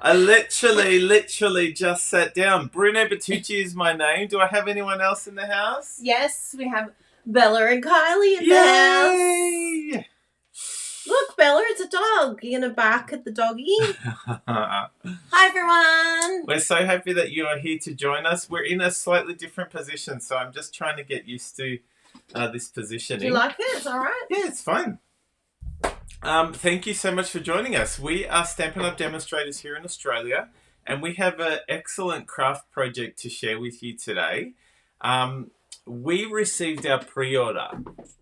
I literally just sat down. Bruno Bertucci is my name. Do I have anyone else in the house? Yes, we have Bella and Kylie in the house. Look, Bella, it's a dog. You're going to bark at the doggy? Hi, everyone. We're so happy that you are here to join us. We're in a slightly different position, so I'm just trying to get used to this positioning. Do you like it? It's all right? Yeah, it's fine. Thank you so much for joining us. We are Stampin' Up demonstrators here in Australia, and we have an excellent craft project to share with you today. We received our pre-order.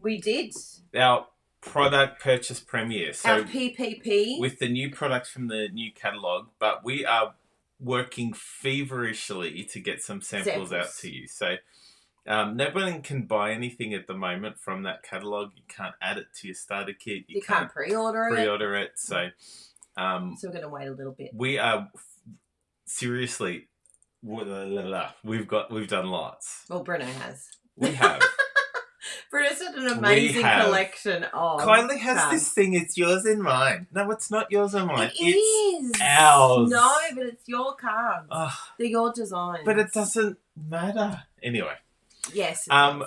We did. Our product purchase premiere. So our PPP. With the new products from the new catalogue, but we are working feverishly to get some samples out to you. So no one can buy anything at the moment from that catalogue. You can't add it to your starter kit. You can't pre-order it. So we're going to wait a little bit. We are seriously, we've done lots. Well, Bruno has. We have. Bruno's had an amazing collection of Kylie has cards. This thing, it's yours and mine. No, it's not yours and mine. It's ours. No, but it's your cards. They're your designs. But it doesn't matter. Anyway. Yes.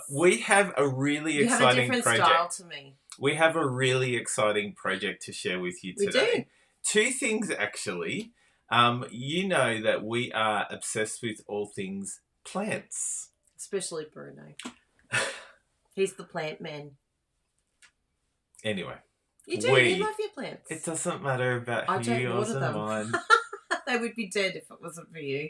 We have a really exciting project. You have a different style to me. We have a really exciting project to share with you today. We do. Two things, actually. You know that we are obsessed with all things plants. Especially Bruno. He's the plant man. Anyway. You do. You love your plants. It doesn't matter about yours and mine. They would be dead if it wasn't for you.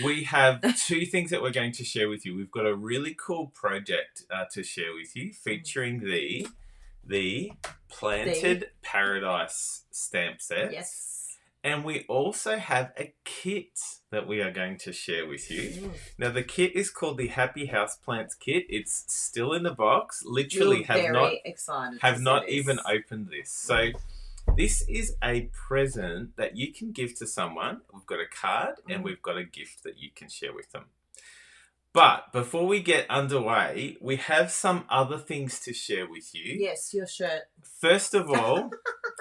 We have two things that we're going to share with you. We've got a really cool project to share with you featuring the Planted Paradise stamp set. Yes. And we also have a kit that we are going to share with you. Now, the kit is called the Happy Houseplants Kit. It's still in the box. Literally have not even opened this. So this is a present that you can give to someone. We've got a card and we've got a gift that you can share with them. But before we get underway, we have some other things to share with you. Yes, your shirt. First of all,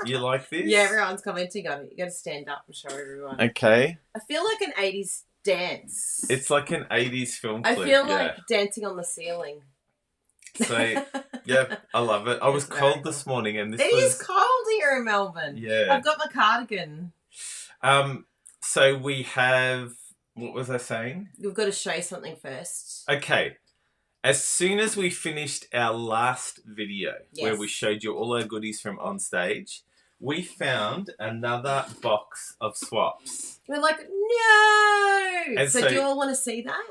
you like this? Yeah, everyone's commenting on it. You got to stand up and show everyone. Okay. I feel like an 80s dance. It's like an 80s film clip. I feel like dancing on the ceiling. So, yeah, I love it. I was cold this morning and It is cold here in Melbourne. Yeah. I've got my cardigan. So we have... What was I saying? We've got to show you something first. Okay. As soon as we finished our last video where we showed you all our goodies from on stage, we found another box of swaps. We're like, no! And so do you all want to see that?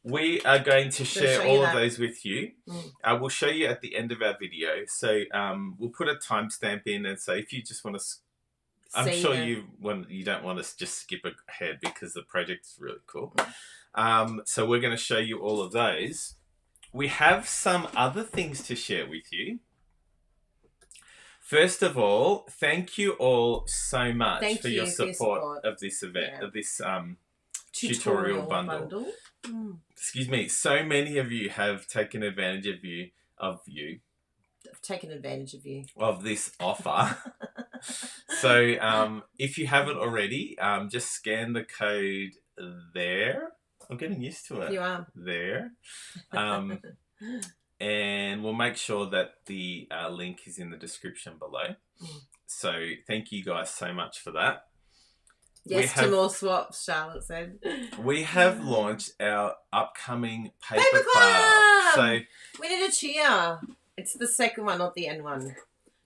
We are going to share all of those with you. I will show you at the end of our video. So we'll put a timestamp in, and so if you just want to... I'm sure you don't want to just skip ahead because the project is really cool. So we're going to show you all of those. We have some other things to share with you. First of all, thank you all so much for your support of this event, of this tutorial bundle. Excuse me. So many of you have taken advantage of this offer. So if you haven't already, just scan the code there. I'm getting used to it. You are. There. And we'll make sure that the link is in the description below. So thank you guys so much for that. Yes, to more swaps, Charlotte said. We have launched our upcoming Paper Club. So we need a cheer. It's the second one, not the end one.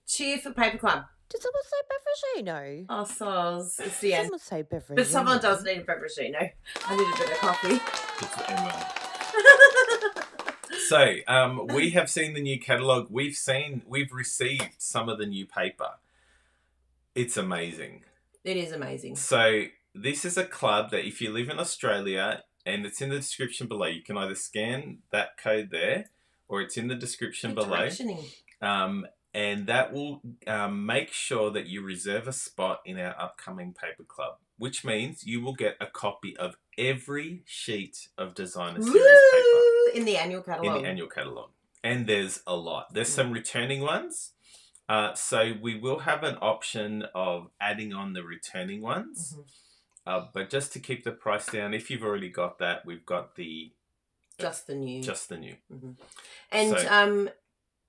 Cheer for Paper Club. Did someone say Beveragino? Oh, soz. It's the end. Someone say Beveragino. But someone does need a Beveragino. I need a bit of coffee. So, we have seen the new catalogue. We've received some of the new paper. It's amazing. It is amazing. So, this is a club that if you live in Australia, and it's in the description below, you can either scan that code there, or it's in the description below. And that will make sure that you reserve a spot in our upcoming Paper Club, which means you will get a copy of every sheet of Designer Series paper. In the annual catalogue. And there's a lot. There's some returning ones. So we will have an option of adding on the returning ones. But just to keep the price down, if you've already got that, we've got the... Just the new. Just the new. And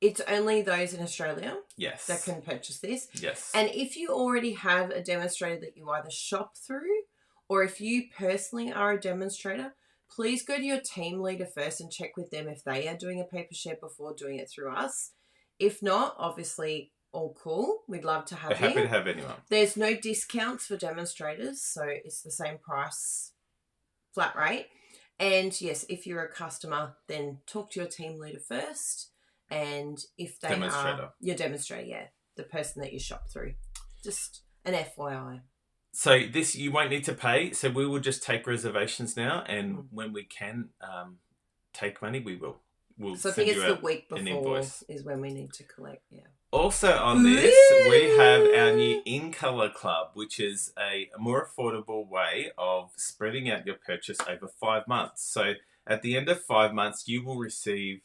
it's only those in Australia that can purchase this. Yes. And if you already have a demonstrator that you either shop through or if you personally are a demonstrator, please go to your team leader first and check with them if they are doing a paper share before doing it through us. If not, obviously, all cool. We'd love to have you. We're happy to have anyone. There's no discounts for demonstrators, so it's the same price, flat rate. And yes, if you're a customer, then talk to your team leader first. And if they are your demonstrator, the person that you shop through. Just an FYI. So this, you won't need to pay. So we will just take reservations now. And when we can take money, we will. So I think it's the week before is when we need to collect, Also on this, we have our new In-Colour Club, which is a more affordable way of spreading out your purchase over 5 months. So at the end of 5 months, you will receive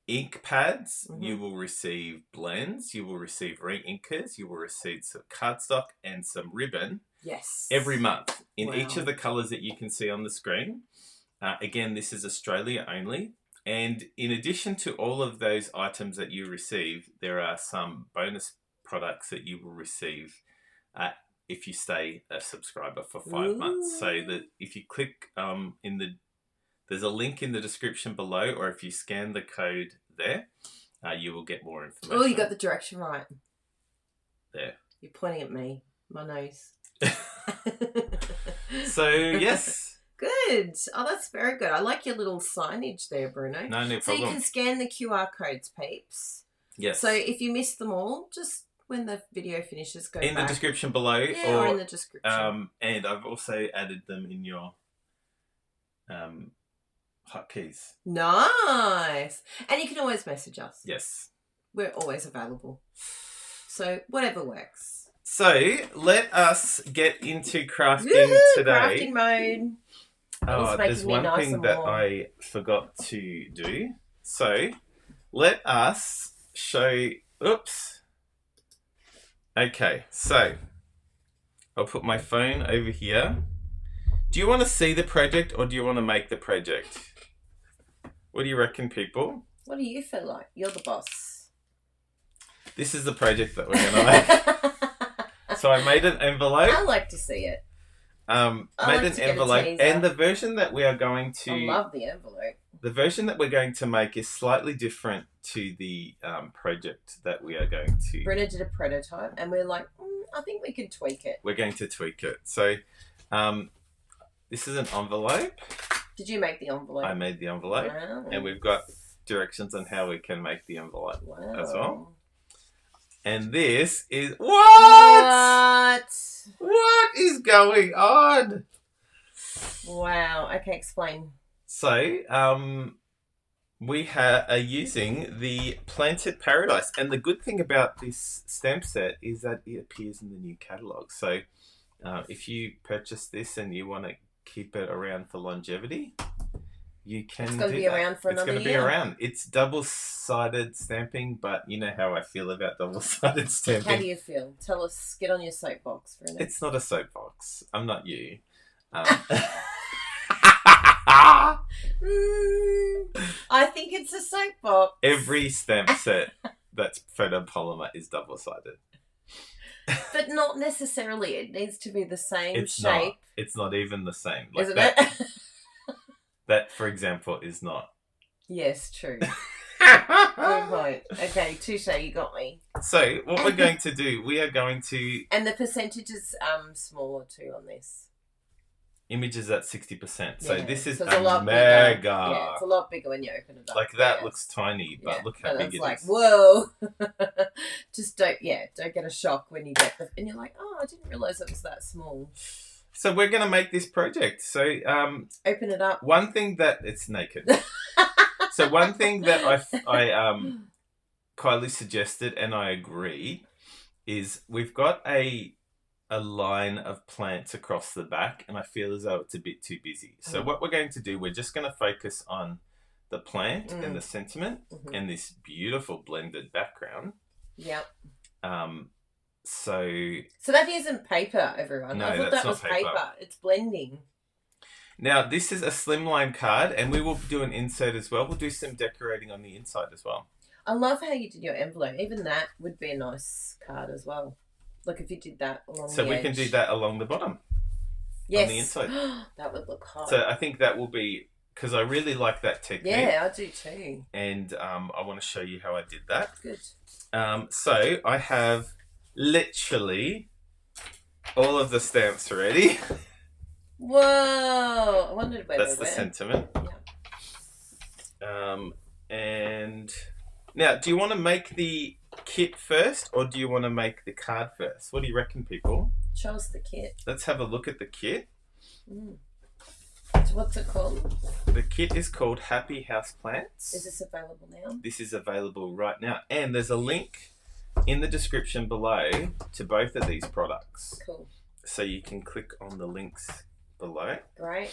ink pads, you will receive blends, you will receive re-inkers, you will receive some cardstock and some ribbon. Yes. Every month in each of the colours that you can see on the screen. Again, this is Australia only. And in addition to all of those items that you receive, there are some bonus products that you will receive if you stay a subscriber for 5 months. So that if you click there's a link in the description below, or if you scan the code there, you will get more information. Oh, you got the direction right. There. You're pointing at me. My nose. So, yes. Good. Oh, that's very good. I like your little signage there, Bruno. No problem. So you can scan the QR codes, peeps. Yes. So if you missed them all, just when the video finishes, go in back. the description below. Yeah, or in the description. And I've also added them in your hotkeys. Nice. And you can always message us. Yes. We're always available. So whatever works. So let us get into crafting today. Crafting mode. Oh, there's one thing that I forgot to do. So let us show... Oops. Okay, so I'll put my phone over here. Do you want to see the project or do you want to make the project? What do you reckon, people? What do you feel like? You're the boss. This is the project that we're going to make. So I made an envelope. I like to see it. Made an envelope, and the version that we are going to... I love the envelope. The version that we're going to make is slightly different to the project that we are going to... Brenna did a prototype, and we're like, I think we can tweak it. We're going to tweak it. So this is an envelope. Did you make the envelope? I made the envelope. Wow. And we've got directions on how we can make the envelope as well. And this is... What is going on? Wow. Okay, explain. So, we are using the Planted Paradise. And the good thing about this stamp set is that it appears in the new catalogue. So, if you purchase this and you want to keep it around for longevity, you can. It's going to be around for another year. It's going to be around. It's double-sided stamping, but you know how I feel about double-sided stamping. How do you feel? Tell us. Get on your soapbox for a minute. It's not a soapbox. I'm not you. I think it's a soapbox. Every stamp set that's photopolymer is double-sided. But not necessarily. It needs to be the same shape. Not. It's not even the same. Like Isn't that, it? That, for example, is not. Yes, true. Good point. Okay, touche, you got me. So, what we're going to do, we are going to... And the percentage is smaller too on this. Images at 60%. So this is so a lot mega. Bigger. Yeah, it's a lot bigger when you open it up. Like that looks tiny, but look how big it is. Like, whoa. Just don't get a shock when you get the... And you're like, oh, I didn't realise it was that small. So we're going to make this project. So... open it up. One thing that... It's naked. So one thing that I Kylie suggested, and I agree, is we've got a line of plants across the back, and I feel as though it's a bit too busy. So what we're going to do, we're just going to focus on the plant and the sentiment and this beautiful blended background. Yep. So that isn't paper, everyone. No, I thought that's that was not paper. It's blending. Now, this is a Slimline card, and we will do an insert as well. We'll do some decorating on the inside as well. I love how you did your envelope. Even that would be a nice card as well. Look, if you did that along the edge. So we can do that along the bottom. Yes. On the inside. That would look hot. So I think that will be, because I really like that technique. Yeah, I do too. And I want to show you how I did that. Good. So I have literally all of the stamps ready. Whoa! I wondered where That's they were. the sentiment. Yeah. And now, do you want to make the kit first, or do you want to make the card first? What do you reckon, people? Show us the kit. Let's have a look at the kit. So what's it called? The kit is called Happy Houseplants. Is this available now? This is available right now. And there's a link in the description below to both of these products. Cool. So you can click on the links below. Great.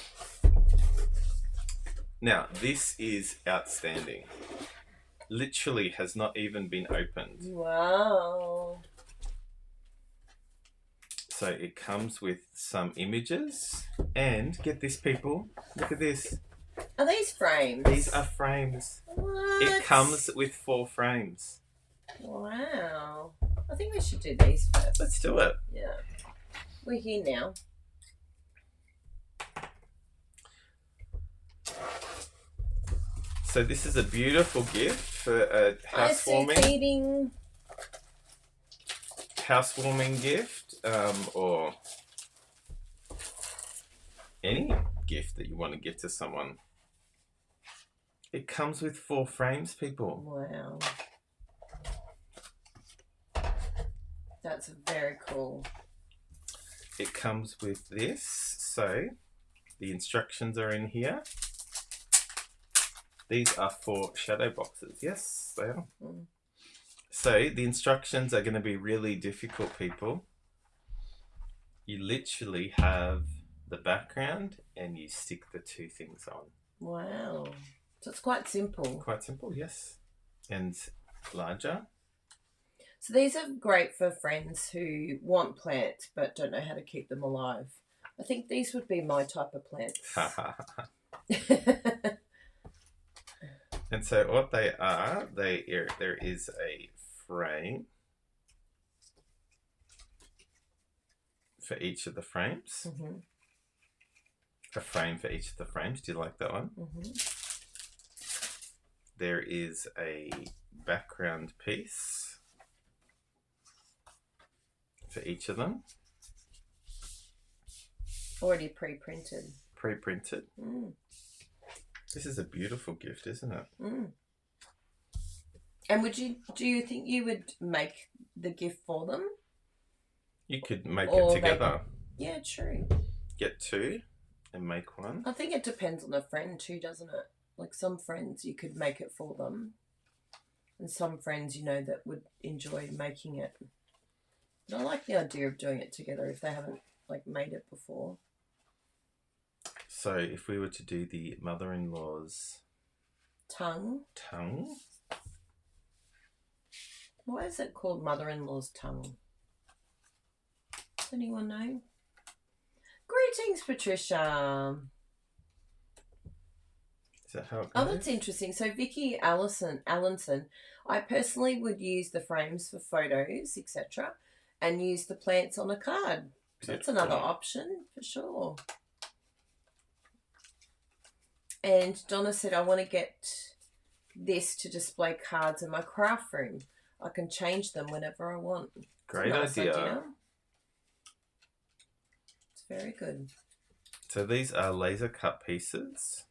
Now, this is outstanding. Literally has not even been opened. Wow. So it comes with some images. And get this, people. Look at this. Are these frames? These are frames. What? It comes with 4 frames. Wow. I think we should do these first. Let's do it. Yeah. We're here now. So this is a beautiful gift for a housewarming gift, or any gift that you want to give to someone. It comes with 4 frames, people. Wow. That's very cool. It comes with this, so the instructions are in here. These are 4 shadow boxes. Yes, they are. So the instructions are going to be really difficult, people. You literally have the background and you stick the 2 things on. Wow. So it's quite simple. Quite simple, yes. And larger. So these are great for friends who want plants but don't know how to keep them alive. I think these would be my type of plants. And so what they are, there is a frame for each of the frames. A frame for each of the frames. Do you like that one? There is a background piece for each of them. Already pre-printed. Pre-printed. This is a beautiful gift, isn't it? And do you think you would make the gift for them? You could make it together. Yeah, true. Get 2 and make 1. I think it depends on the friend too, doesn't it? Like some friends you could make it for them. And some friends, you know, that would enjoy making it. But I like the idea of doing it together if they haven't like made it before. So if we were to do the mother-in-law's tongue. Why is it called mother-in-law's tongue? Does anyone know? Greetings, Patricia. Is that how it goes? Oh, that's interesting. So Vicky Allenson, I personally would use the frames for photos, etc., and use the plants on a card. So that's another option for sure. And Donna said, I want to get this to display cards in my craft room. I can change them whenever I want. Great idea. It's very good. So these are laser cut pieces.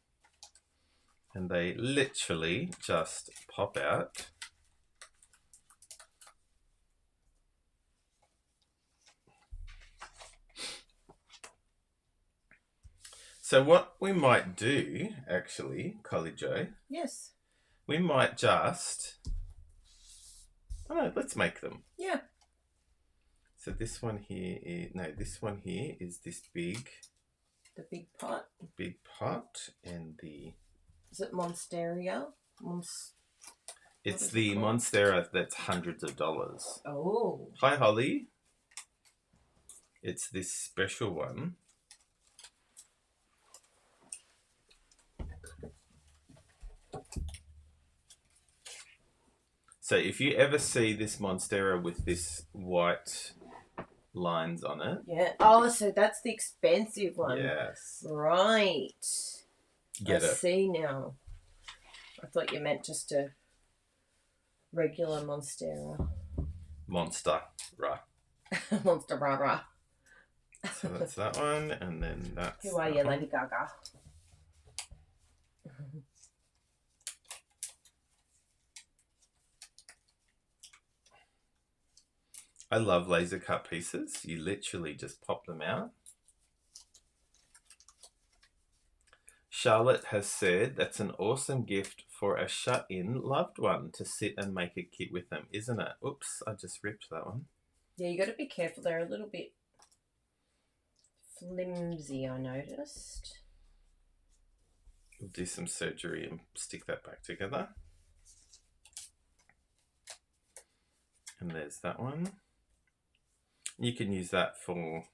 And they literally just pop out. So what we might do, actually, Collie Joe. Yes. We might just... Oh no, let's make them. Yeah. So this one here is... No, this one here is this big... The big pot. Big pot and the... Is it Monstera? It's the Monstera that's hundreds of dollars. Oh. Hi, Holly. It's this special one. So if you ever see this Monstera with this white lines on it. Yeah. Oh, so that's the expensive one. Yes. Right. Get it. I see now. I thought you meant just a regular Monstera. Monster. Rah. Monster rah rah. So that's that one, and then that's. Who are you, Lady Gaga? I love laser cut pieces. You literally just pop them out. Charlotte has said that's an awesome gift for a shut-in loved one to sit and make a kit with them, isn't it? Oops, I just ripped that one. Yeah, you got to be careful. They're a little bit flimsy, I noticed. We'll do some surgery and stick that back together. And there's that one. You can use that for,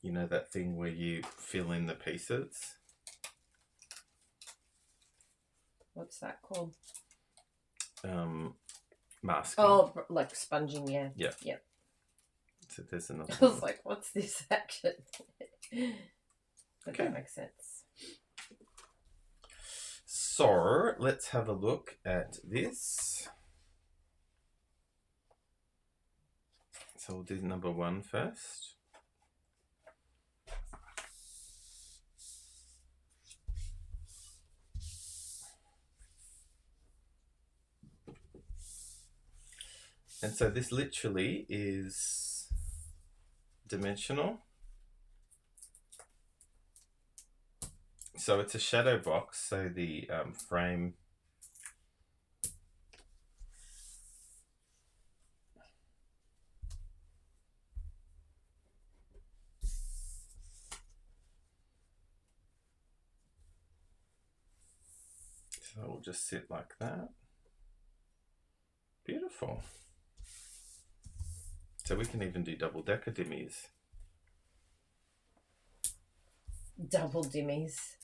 you know, that thing where you fill in the pieces. What's that called? Masking. Oh, like sponging, yeah. Yeah. Yep. So there's another I was one. like, what's this action? But Okay. that makes sense. So let's have a look at this. So we'll do number 1 first. And so this literally is dimensional. So it's a shadow box, so the frame so it will just sit like that. Beautiful. So we can even do double-decker dimmies. Double dimmies.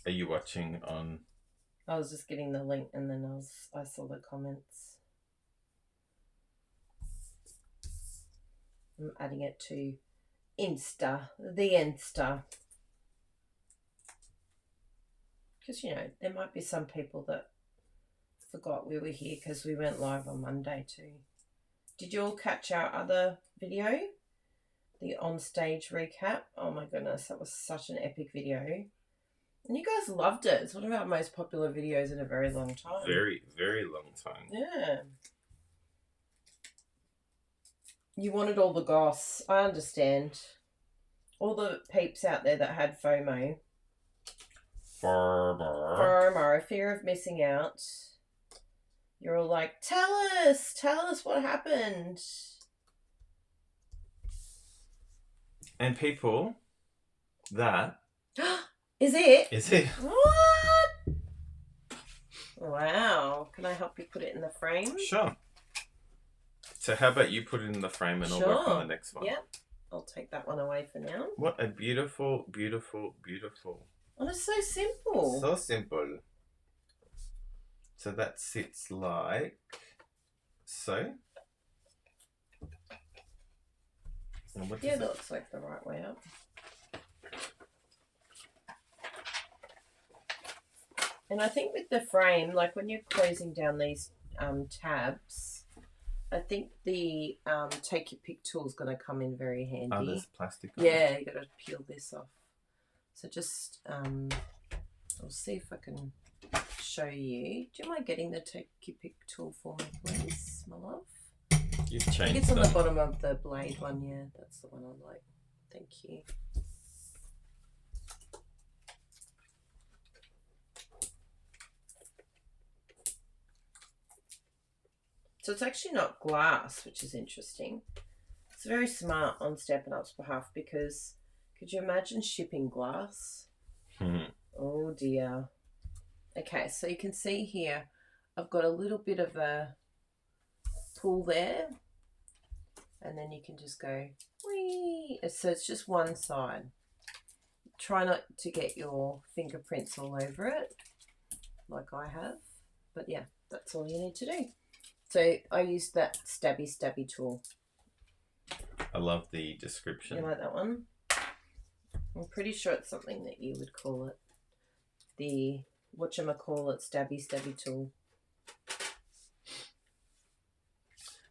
Are you watching on? I was just getting the link and then I saw the comments. I'm adding it to the Insta. Because, you know, there might be some people that forgot we were here because we went live on Monday too. Did you all catch our other video? The on-stage recap? Oh my goodness, that was such an epic video. And you guys loved it. It's one of our most popular videos in a very long time. Very, very long time. Yeah. You wanted all the goss. I understand. All the peeps out there that had FOMO. FOMO, fear of missing out. You're all like, tell us what happened. And people, that is it? is it. What? Wow. Can I help you put it in the frame? Sure. So how about you put it in the frame and I'll work on the next one. Yep. I'll take that one away for now. What a beautiful, beautiful, beautiful. Oh, it's so simple. So simple. So that sits like so. And what Yeah, that looks like the right way up. And I think with the frame, like when you're closing down these tabs, I think the take your pick tool is going to come in very handy. Oh, there's plastic on Yeah, you got to peel this off. So just, I'll see if I can show you. Do you mind getting the take your pick tool for me, please, my love? You've changed I think it's on the bottom of the blade one, yeah. That's the one I like. Thank you. So it's actually not glass, which is interesting. It's very smart on Stampin' Up's behalf because could you imagine shipping glass? Oh dear. Okay, so you can see here I've got a little bit of a pull there, and then you can just go whee. So it's just one side. Try not to get your fingerprints all over it like I have, but yeah, that's all you need to do. So I use that stabby tool. I love the description. You like that one? I'm pretty sure it's something that you would call it. The whatchamacallit stabby tool.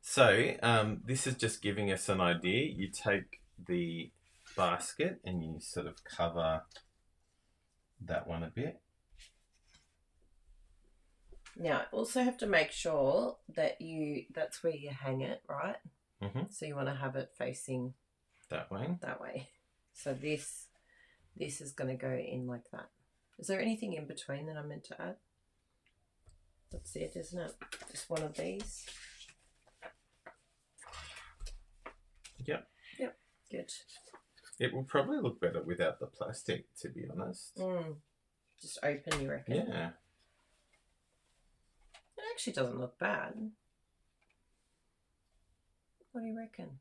So this is just giving us an idea. You take the basket and you sort of cover that one a bit. Now, also have to make sure that that's where you hang it, right? Mm-hmm. So you want to have it facing that way. That way. So this is going to go in like that. Is there anything in between that I meant to add? That's it, isn't it? Just one of these. Yep. Yep. Good. It will probably look better without the plastic, to be honest. Just open, you reckon? Yeah. It actually doesn't look bad. What do you reckon?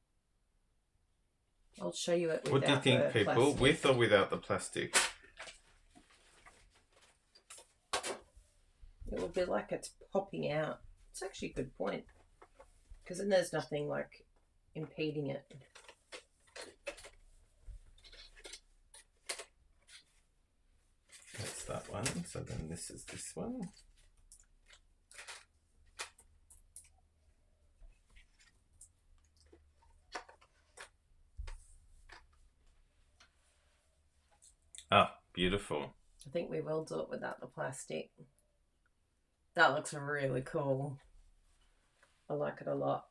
I'll show you it without What do you think, people? plastic. With or without the plastic? It will be like it's popping out. It's actually a good point. Because then there's nothing like impeding it. That's that one. So then this is this one. Ah, beautiful. I think we will do it without the plastic. That looks really cool. I like it a lot.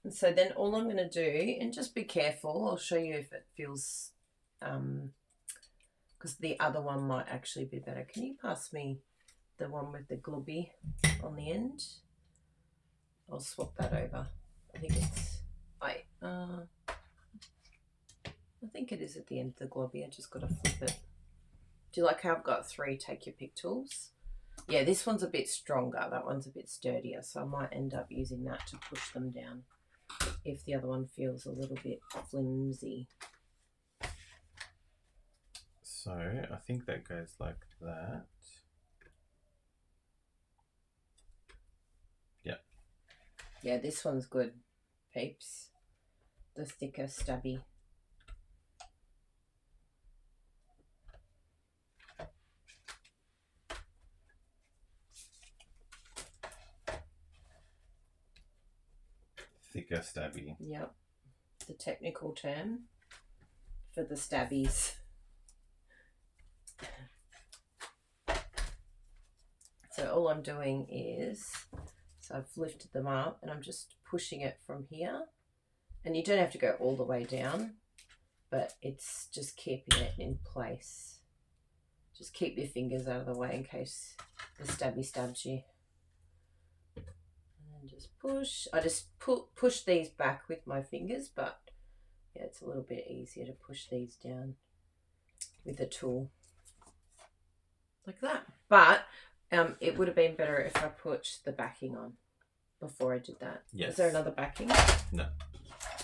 And so then all I'm going to do, and just be careful, I'll show you if it feels, because the other one might actually be better. Can you pass me the one with the globby on the end? I'll swap that over. I think it's, I think it is at the end of the globby. I just got to flip it. Do you like how I've got 3 take your pick tools? Yeah, this one's a bit stronger. That one's a bit sturdier. So I might end up using that to push them down if the other one feels a little bit flimsy. So I think that goes like that. Yeah. Yeah, this one's good, peeps. The thicker stubby. Thicker stabby. Yep. The technical term for the stabbies. So all I'm doing is, so I've lifted them up and I'm just pushing it from here. And you don't have to go all the way down, but it's just keeping it in place. Just keep your fingers out of the way in case the stabby stabs you. And just push. I just push these back with my fingers, but yeah, it's a little bit easier to push these down with a tool. Like that. But it would have been better if I put the backing on before I did that. Yes. Is there another backing? No.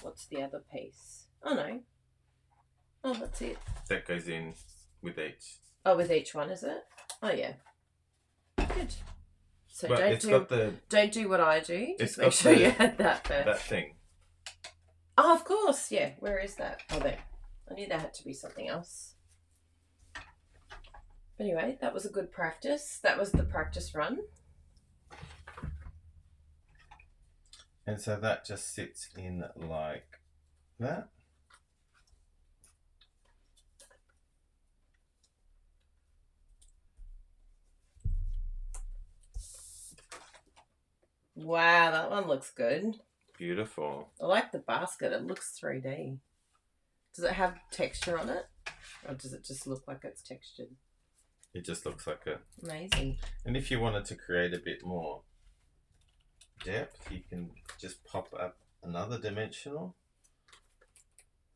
What's the other piece? Oh, no. Oh, that's it. That goes in with each. Oh, with each one, is it? Oh, yeah. Good. So well, don't do what I do. Just make sure you had that first. That thing. Oh, of course. Yeah. Where is that? Oh, there. I knew there had to be something else. Anyway, that was a good practice. That was the practice run. And so that just sits in like that. Wow, that one looks good. Beautiful. I like the basket. It looks 3D. Does it have texture on it? Or does it just look like it's textured? It just looks like it. Amazing. And if you wanted to create a bit more depth, you can just pop up another dimensional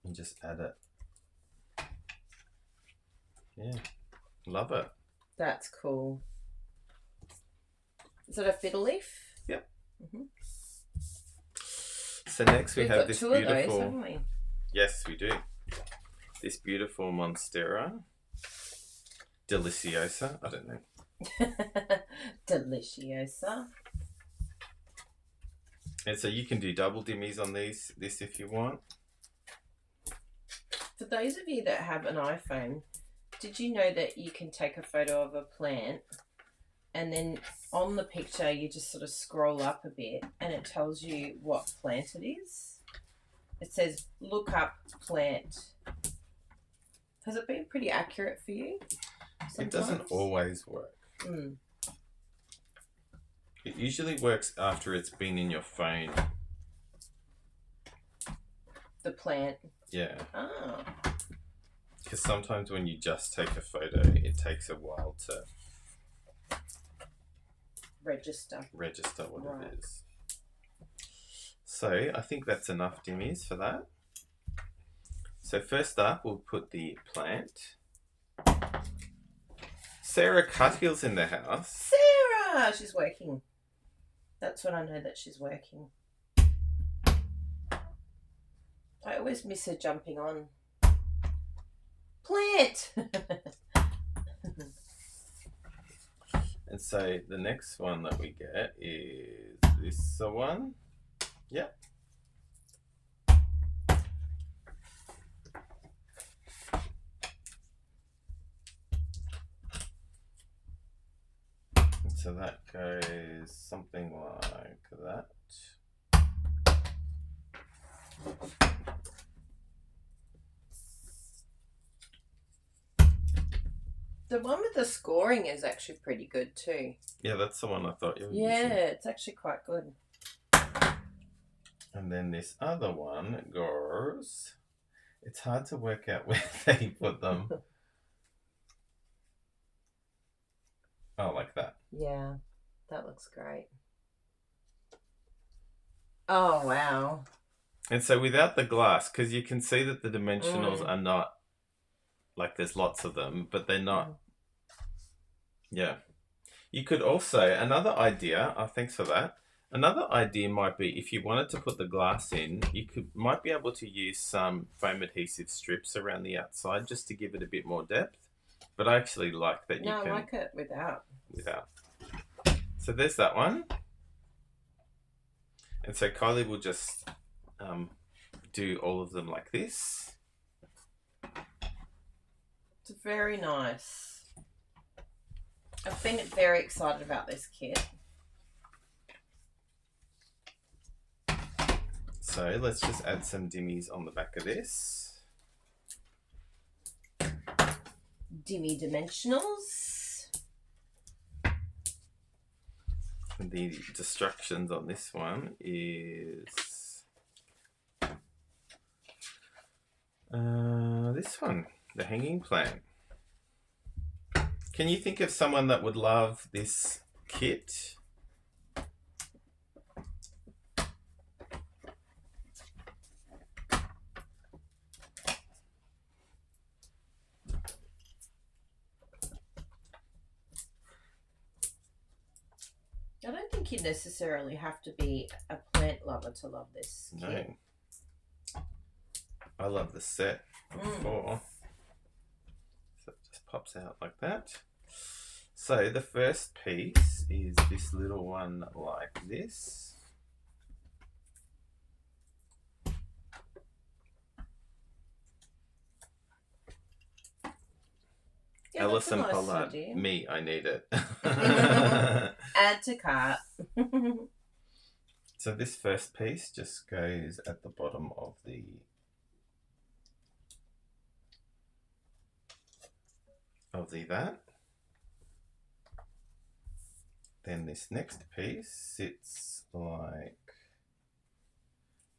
and just add it. Yeah, love it. That's cool. Is it a fiddle leaf? Yep. So next we have this beautiful. Of those, haven't we? Yes, we do. This beautiful Monstera. Deliciosa. I don't know. Deliciosa. And so you can do double dimmies on this if you want. For those of you that have an iPhone, did you know that you can take a photo of a plant and then on the picture you just sort of scroll up a bit and it tells you what plant it is? It says look up plant. Has it been pretty accurate for you? Sometimes? It doesn't always work. It usually works after it's been in your phone. The plant? Yeah. Oh. Because sometimes when you just take a photo, it takes a while to register what it is. So I think that's enough dimmies for that. So first up, we'll put the plant. Sarah Cuthill's in the house. Sarah! She's working. That's when I know that she's working. I always miss her jumping on. Plant! And so the next one that we get is this one. Yep. And so that goes something like that. The one with the scoring is actually pretty good too. Yeah, that's the one I thought you were using. Yeah, it's actually quite good. And then this other one goes... It's hard to work out where they put them. Oh, like that. Yeah, that looks great. Oh, wow. And so without the glass, because you can see that the dimensionals are not... Like there's lots of them, but they're not. Yeah. You could also, another idea, thanks for that. Another idea might be if you wanted to put the glass in, you might be able to use some foam adhesive strips around the outside just to give it a bit more depth. But I actually like that you can. No, I like it without. So there's that one. And so Kylie will just do all of them like this. It's very nice. I've been very excited about this kit. So let's just add some dimmies on the back of this. Dimmy dimensionals. And the distractions on this one is this one. The hanging plant. Can you think of someone that would love this kit? I don't think you necessarily have to be a plant lover to love this kit. No. I love the set before. So it just pops out like that. So the first piece is this little one like this. Yeah, Alison Pollard, me, I need it. Add to cart. So this first piece just goes at the bottom of that. Then this next piece sits like,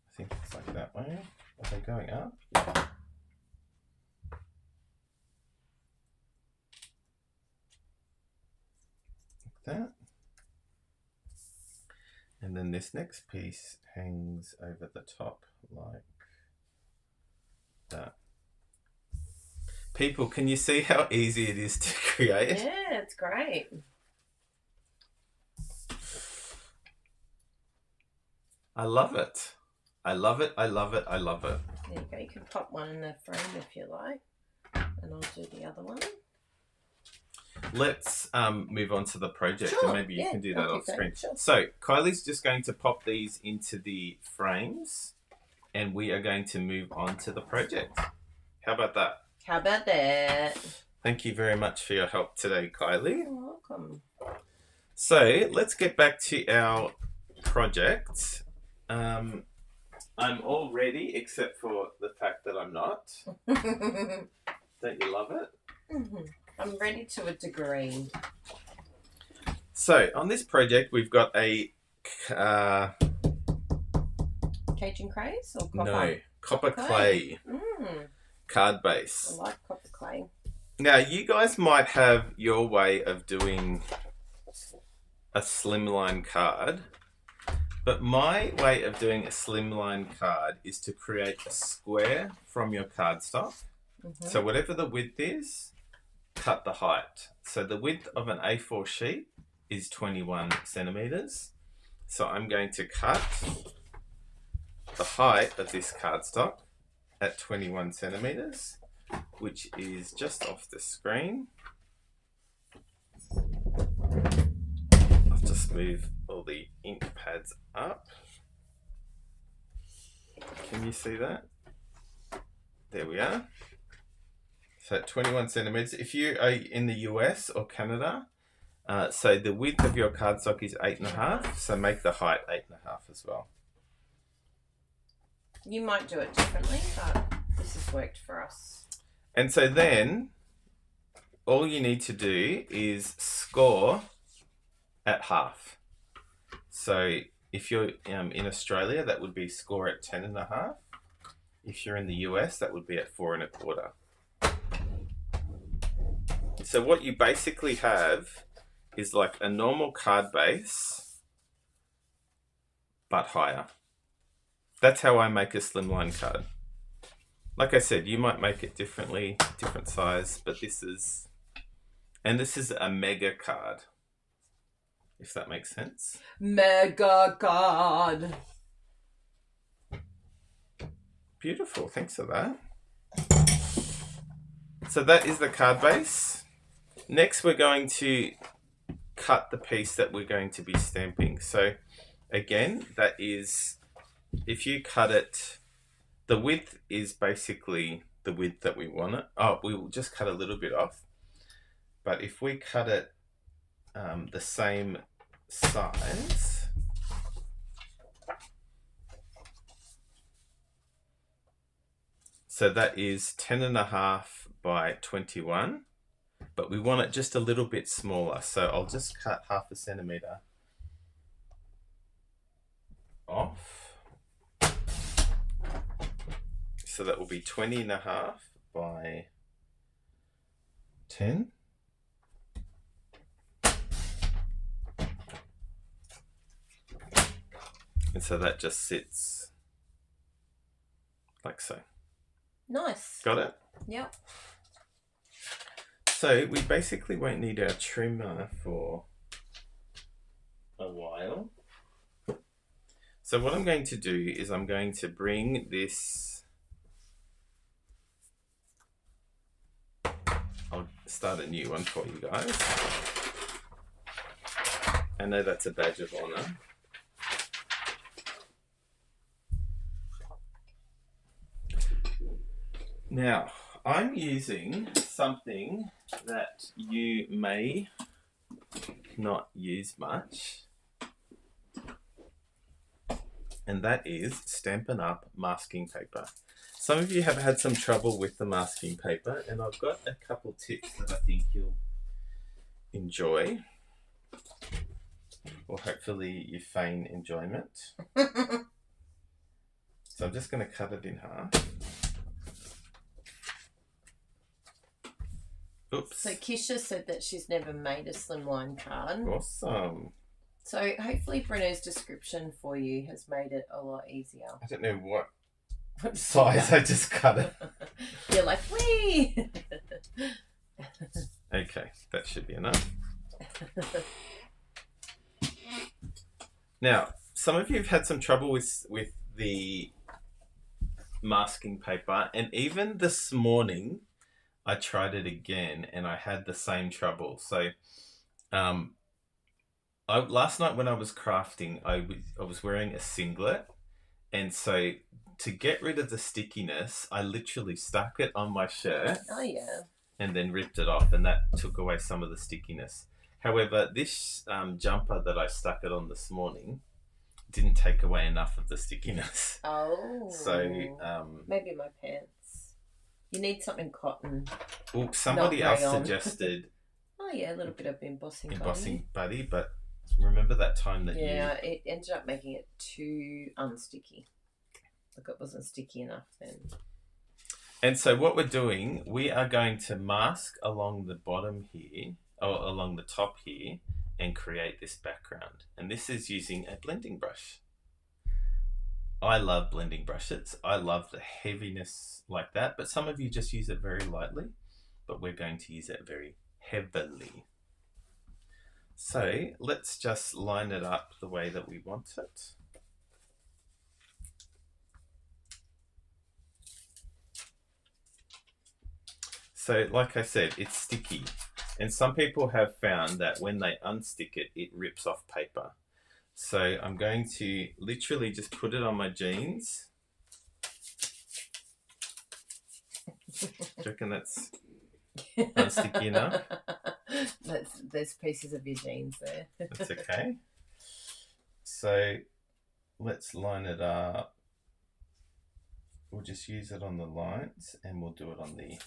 I think it's like that way. Are they going up? Yeah. Like that. And then this next piece hangs over the top like that. People, can you see how easy it is to create? Yeah, it's great. I love it. I love it. I love it. I love it. There you go. You can pop one in the frame if you like. And I'll do the other one. Let's move on to the project, Sure, and maybe you can do that off screen. Sure. So Kylie's just going to pop these into the frames, and we are going to move on to the project. How about that? How about that? Thank you very much for your help today, Kylie. You're welcome. So let's get back to our project. I'm all ready, except for the fact that I'm not. Don't you love it? Mm-hmm. I'm ready to a degree. So on this project, we've got a Cajun craze or copper? No, copper clay card base. I like copper clay. Now, you guys might have your way of doing a slimline card, but my way of doing a slimline card is to create a square from your cardstock. Mm-hmm. So whatever the width is, cut the height. So the width of an A4 sheet is 21 centimeters. So I'm going to cut the height of this cardstock at 21 centimeters, which is just off the screen. I'll just move all the ink pads up. Can you see that? There we are. So 21 centimeters. If you are in the US or Canada, so the width of your cardstock is 8.5, so make the height 8.5 as well. You might do it differently, but this has worked for us. And so then, all you need to do is score at half. So if you're in Australia, that would be score at 10.5. If you're in the US, that would be at 4.25. So what you basically have is like a normal card base, but higher. That's how I make a slimline card. Like I said, you might make it differently, different size, but this is a mega card, if that makes sense. Mega card. Beautiful, thanks for that. So that is the card base. Next, we're going to cut the piece that we're going to be stamping. So again, that is, if you cut it, the width is basically the width that we want it. Oh, we will just cut a little bit off. But if we cut it the same size, so that is 10.5 by 21, but we want it just a little bit smaller. So I'll just cut 0.5 centimeter off. So that will be 20.5 by 10. And so that just sits like so. Nice. Got it? Yep. So we basically won't need our trimmer for a while. So what I'm going to do is I'm going to bring this, I'll start a new one for you guys. I know that's a badge of honor. Now, I'm using something that you may not use much, and that is Stampin' Up masking paper. Some of you have had some trouble with the masking paper, and I've got a couple tips that I think you'll enjoy, or hopefully you feign enjoyment. So I'm just going to cut it in half. Oops. So Kisha said that she's never made a slimline card. Awesome. So hopefully Bruno's description for you has made it a lot easier. I don't know what size I just cut it. You're like, wee! Okay, that should be enough. Now, some of you have had some trouble with the masking paper, and even this morning I tried it again and I had the same trouble. So last night when I was crafting, I was wearing a singlet, and so to get rid of the stickiness, I literally stuck it on my shirt. Oh yeah. And then ripped it off, and that took away some of the stickiness. However, this jumper that I stuck it on this morning didn't take away enough of the stickiness. Oh. So maybe my pants. You need something cotton. Well, somebody else suggested. Oh yeah, a little bit of embossing buddy, but remember that time that it ended up making it too unsticky. Like it wasn't sticky enough then. And so what we're doing, we are going to mask along the bottom here, or along the top here, and create this background. And this is using a blending brush. I love blending brushes. I love the heaviness like that, but some of you just use it very lightly, but we're going to use it very heavily. So let's just line it up the way that we want it. So like I said, it's sticky. And some people have found that when they unstick it, it rips off paper. So I'm going to literally just put it on my jeans. Do you reckon that's unsticky enough? There's pieces of your jeans there. That's okay. So let's line it up. We'll just use it on the lines, and we'll do it on the...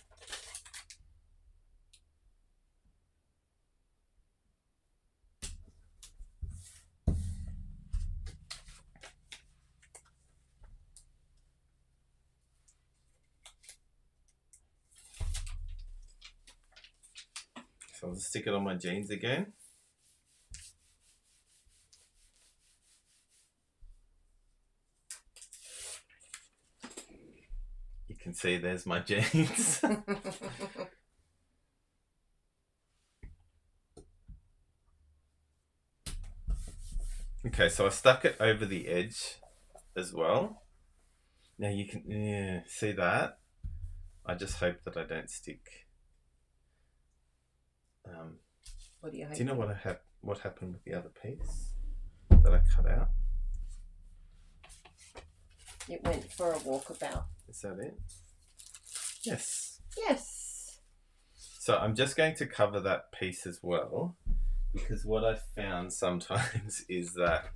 So I'll just stick it on my jeans again. You can see there's my jeans. Okay, so I stuck it over the edge as well. Now you can see that. I just hope that I don't stick. What do you hope? Do you know what happened with the other piece that I cut out? It went for a walkabout. Is that it? Yes. Yes. So I'm just going to cover that piece as well, because what I've found sometimes is that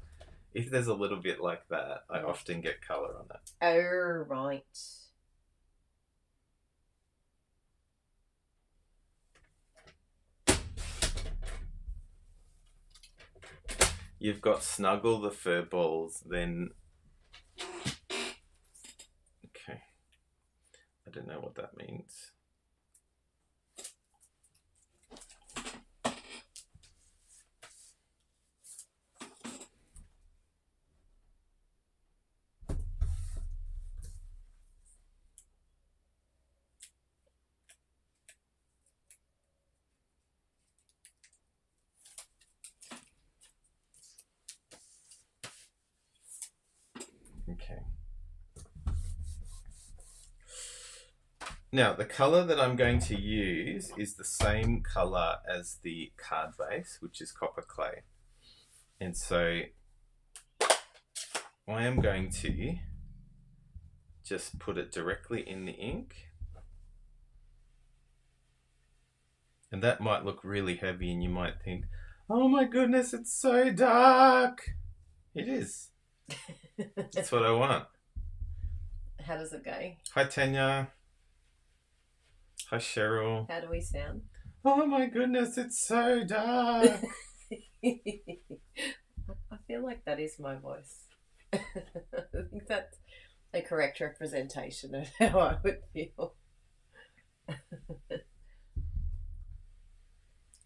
if there's a little bit like that, I often get colour on it. Oh, right. You've got Snuggle the fur balls, then... Okay. I don't know what that means. Okay. Now, the colour that I'm going to use is the same colour as the card base, which is copper clay. And so I am going to just put it directly in the ink. And that might look really heavy and you might think, oh my goodness, it's so dark. It is. That's what I want. How does it go? Hi, Tanya. Hi, Cheryl. How do we sound? Oh my goodness, it's so dark. I feel like that is my voice. I think that's a correct representation of how I would feel.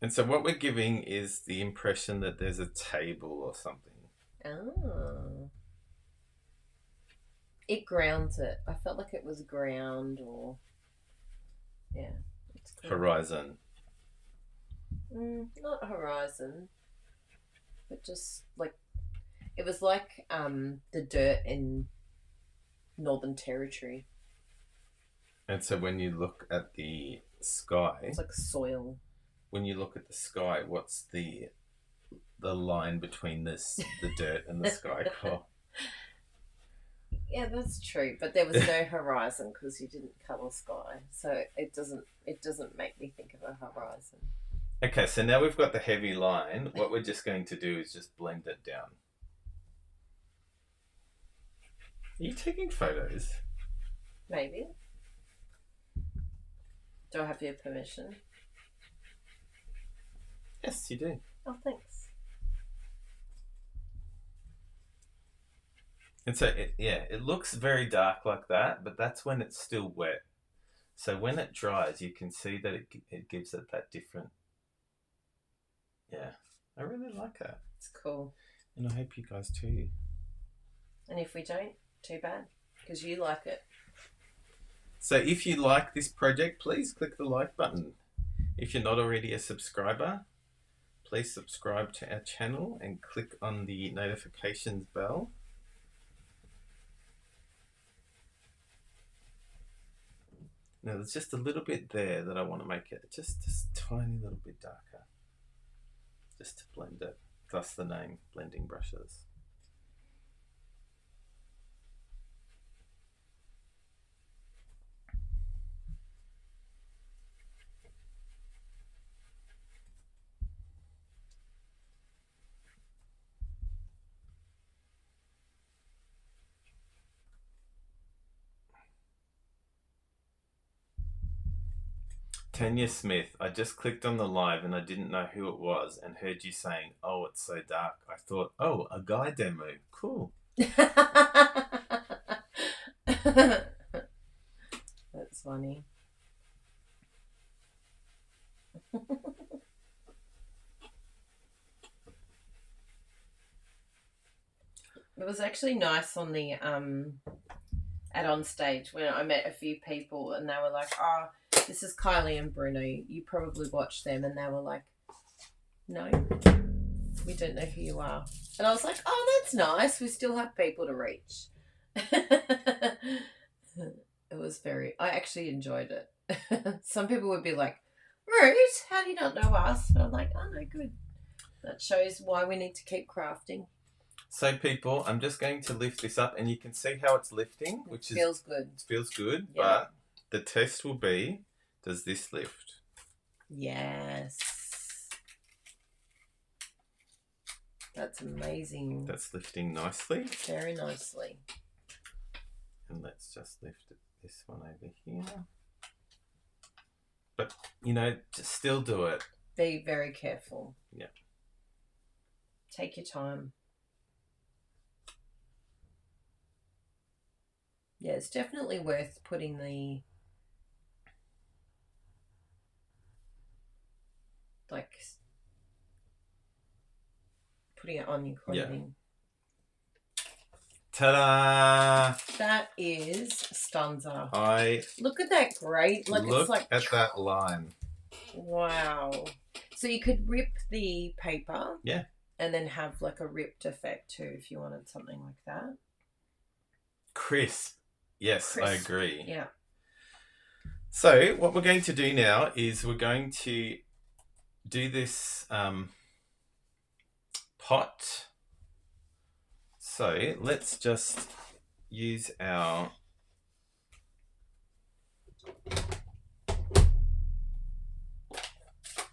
And so what we're giving is the impression that there's a table or something. Oh. It grounds it. I felt like it was ground or... Yeah. It's cool. Horizon. Not horizon. But just like... It was like the dirt in Northern Territory. And so when you look at the sky... It's like soil. When you look at the sky, what's the line between the dirt and the sky for? Yeah, that's true. But there was no horizon because you didn't colour sky, so it doesn't make me think of a horizon. Okay, so now we've got the heavy line. What we're just going to do is just blend it down. Are you taking photos? Maybe. Do I have your permission? Yes, you do. Oh, thanks. And so, it looks very dark like that, but that's when it's still wet. So when it dries, you can see that it gives it that different... Yeah, I really like that. It's cool. And I hope you guys too. And if we don't, too bad, because you like it. So if you like this project, please click the like button. If you're not already a subscriber, please subscribe to our channel and click on the notifications bell. Now there's just a little bit there that I want to make it just a tiny little bit darker. Just to blend it. Thus the name, blending brushes. Tanya Smith, I just clicked on the live and I didn't know who it was and heard you saying, oh, it's so dark. I thought, oh, a guy demo. Cool. That's funny. It was actually nice on the add-on stage when I met a few people and they were like, oh, this is Kylie and Bruno. You probably watched them. And they were like, no, we don't know who you are. And I was like, oh, that's nice. We still have people to reach. It was I actually enjoyed it. Some people would be like, Ruth, how do you not know us? But I'm like, oh, no, good. That shows why we need to keep crafting. So people, I'm just going to lift this up and you can see how it's lifting, which feels good. It feels good, yeah. But the test will be, does this lift? Yes. That's amazing. That's lifting nicely. Very nicely. And let's just lift this one over here. But, you know, just still do it. Be very careful. Yeah. Take your time. Yeah, it's definitely worth putting putting it on your clothing. Yeah. Ta-da! That is stanza. Look at that great. Look at that line. Wow. So you could rip the paper. Yeah. And then have like a ripped effect too if you wanted something like that. Crisp. Yes, I agree. Yeah. So what we're going to do now is we're going to do this pot. So let's just use our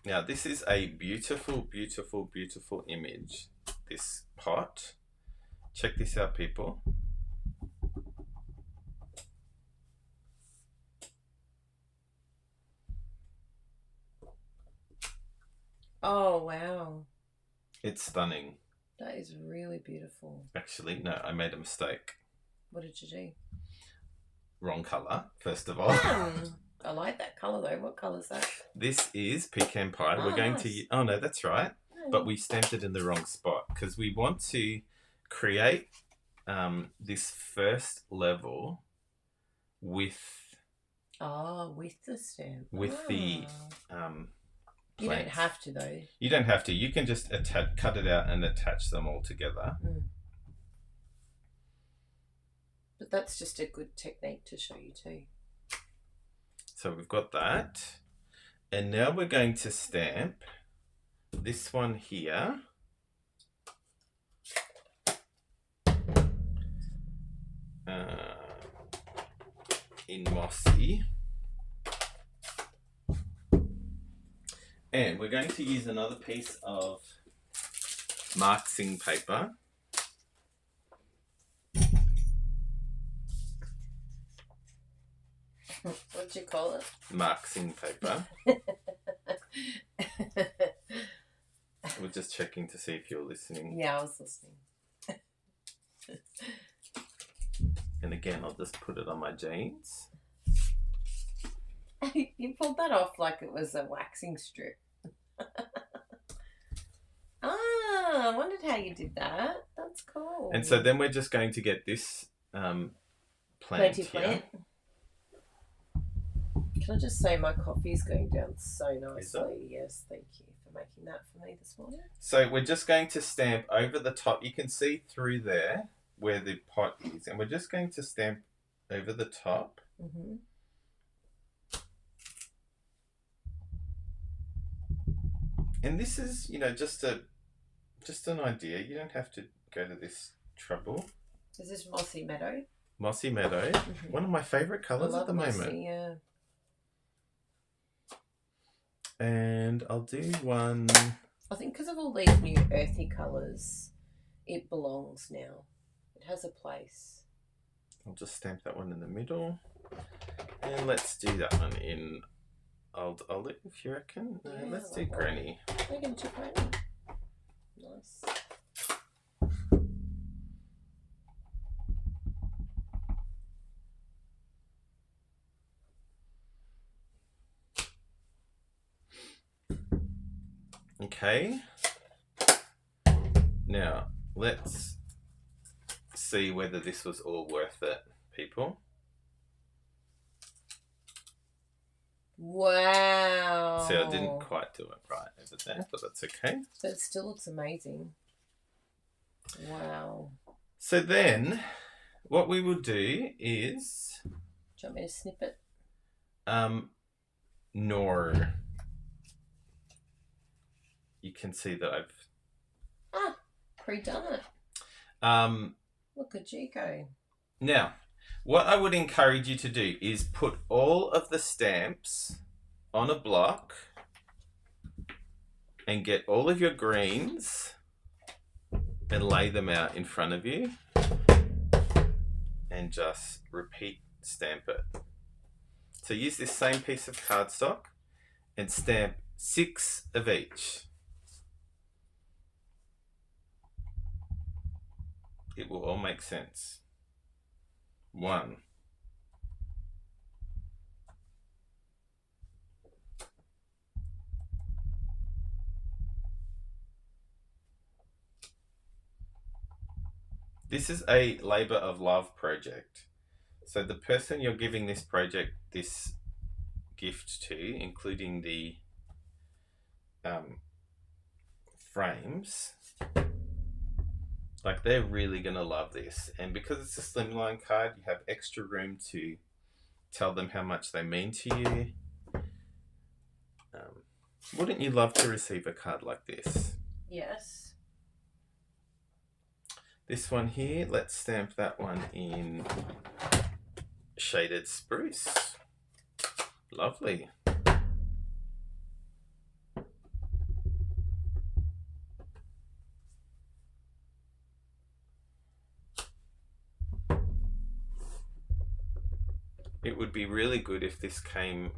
now this is a beautiful, beautiful, beautiful image, this pot. Check this out, people. Oh, wow. It's stunning. That is really beautiful. Actually, no, I made a mistake. What did you do? Wrong colour, first of all. I like that colour though. What colour is that? This is pecan pie. Oh, We're going nice. to... Oh, no, that's right. But we stamped it in the wrong spot because we want to create this first level with... Oh, with the stamp. With the... you don't have to though. You don't have to. You can just cut it out and attach them all together. Mm. But that's just a good technique to show you too. So we've got that. And now we're going to stamp this one here. In mossy. And we're going to use another piece of marking paper. What'd you call it? Marking paper. We're just checking to see if you're listening. Yeah, I was listening. And again, I'll just put it on my jeans. You pulled that off like it was a waxing strip. I wondered how you did that. That's cool. And so then we're just going to get this plant here. Plant. Can I just say my coffee's going down so nicely? Yes, thank you for making that for me this morning. So we're just going to stamp over the top. You can see through there where the pot is. And we're just going to stamp over the top. Mm-hmm. And this is, you know, just an idea. You don't have to go to this trouble. Is this Mossy Meadow? Mossy Meadow. Mm-hmm. One of my favourite colours at the moment. Yeah. And I'll do one... I think because of all these new earthy colours, it belongs now. It has a place. I'll just stamp that one in the middle. And let's do that one in... I'll do, if you reckon. No, Yeah, let's do Granny. We're going to do Granny. Nice. Okay. Now, let's see whether this was all worth it, people. Wow. See, I didn't quite do it right over there, but that's okay. But it still looks amazing. Wow. So then, what we will do is... Do you want me to snip it? No. You can see that I've... pre-done it. Look at you go. Now, what I would encourage you to do is put all of the stamps on a block and get all of your greens and lay them out in front of you and just repeat stamp it. So use this same piece of cardstock and stamp 6 of each. It will all make sense. 1. This is a labour of love project. So the person you're giving this project, this gift to, including the frames, like they're really going to love this. And because it's a Slimline card, you have extra room to tell them how much they mean to you. Wouldn't you love to receive a card like this? Yes. This one here, let's stamp that one in shaded spruce. Lovely. It would be really good if this came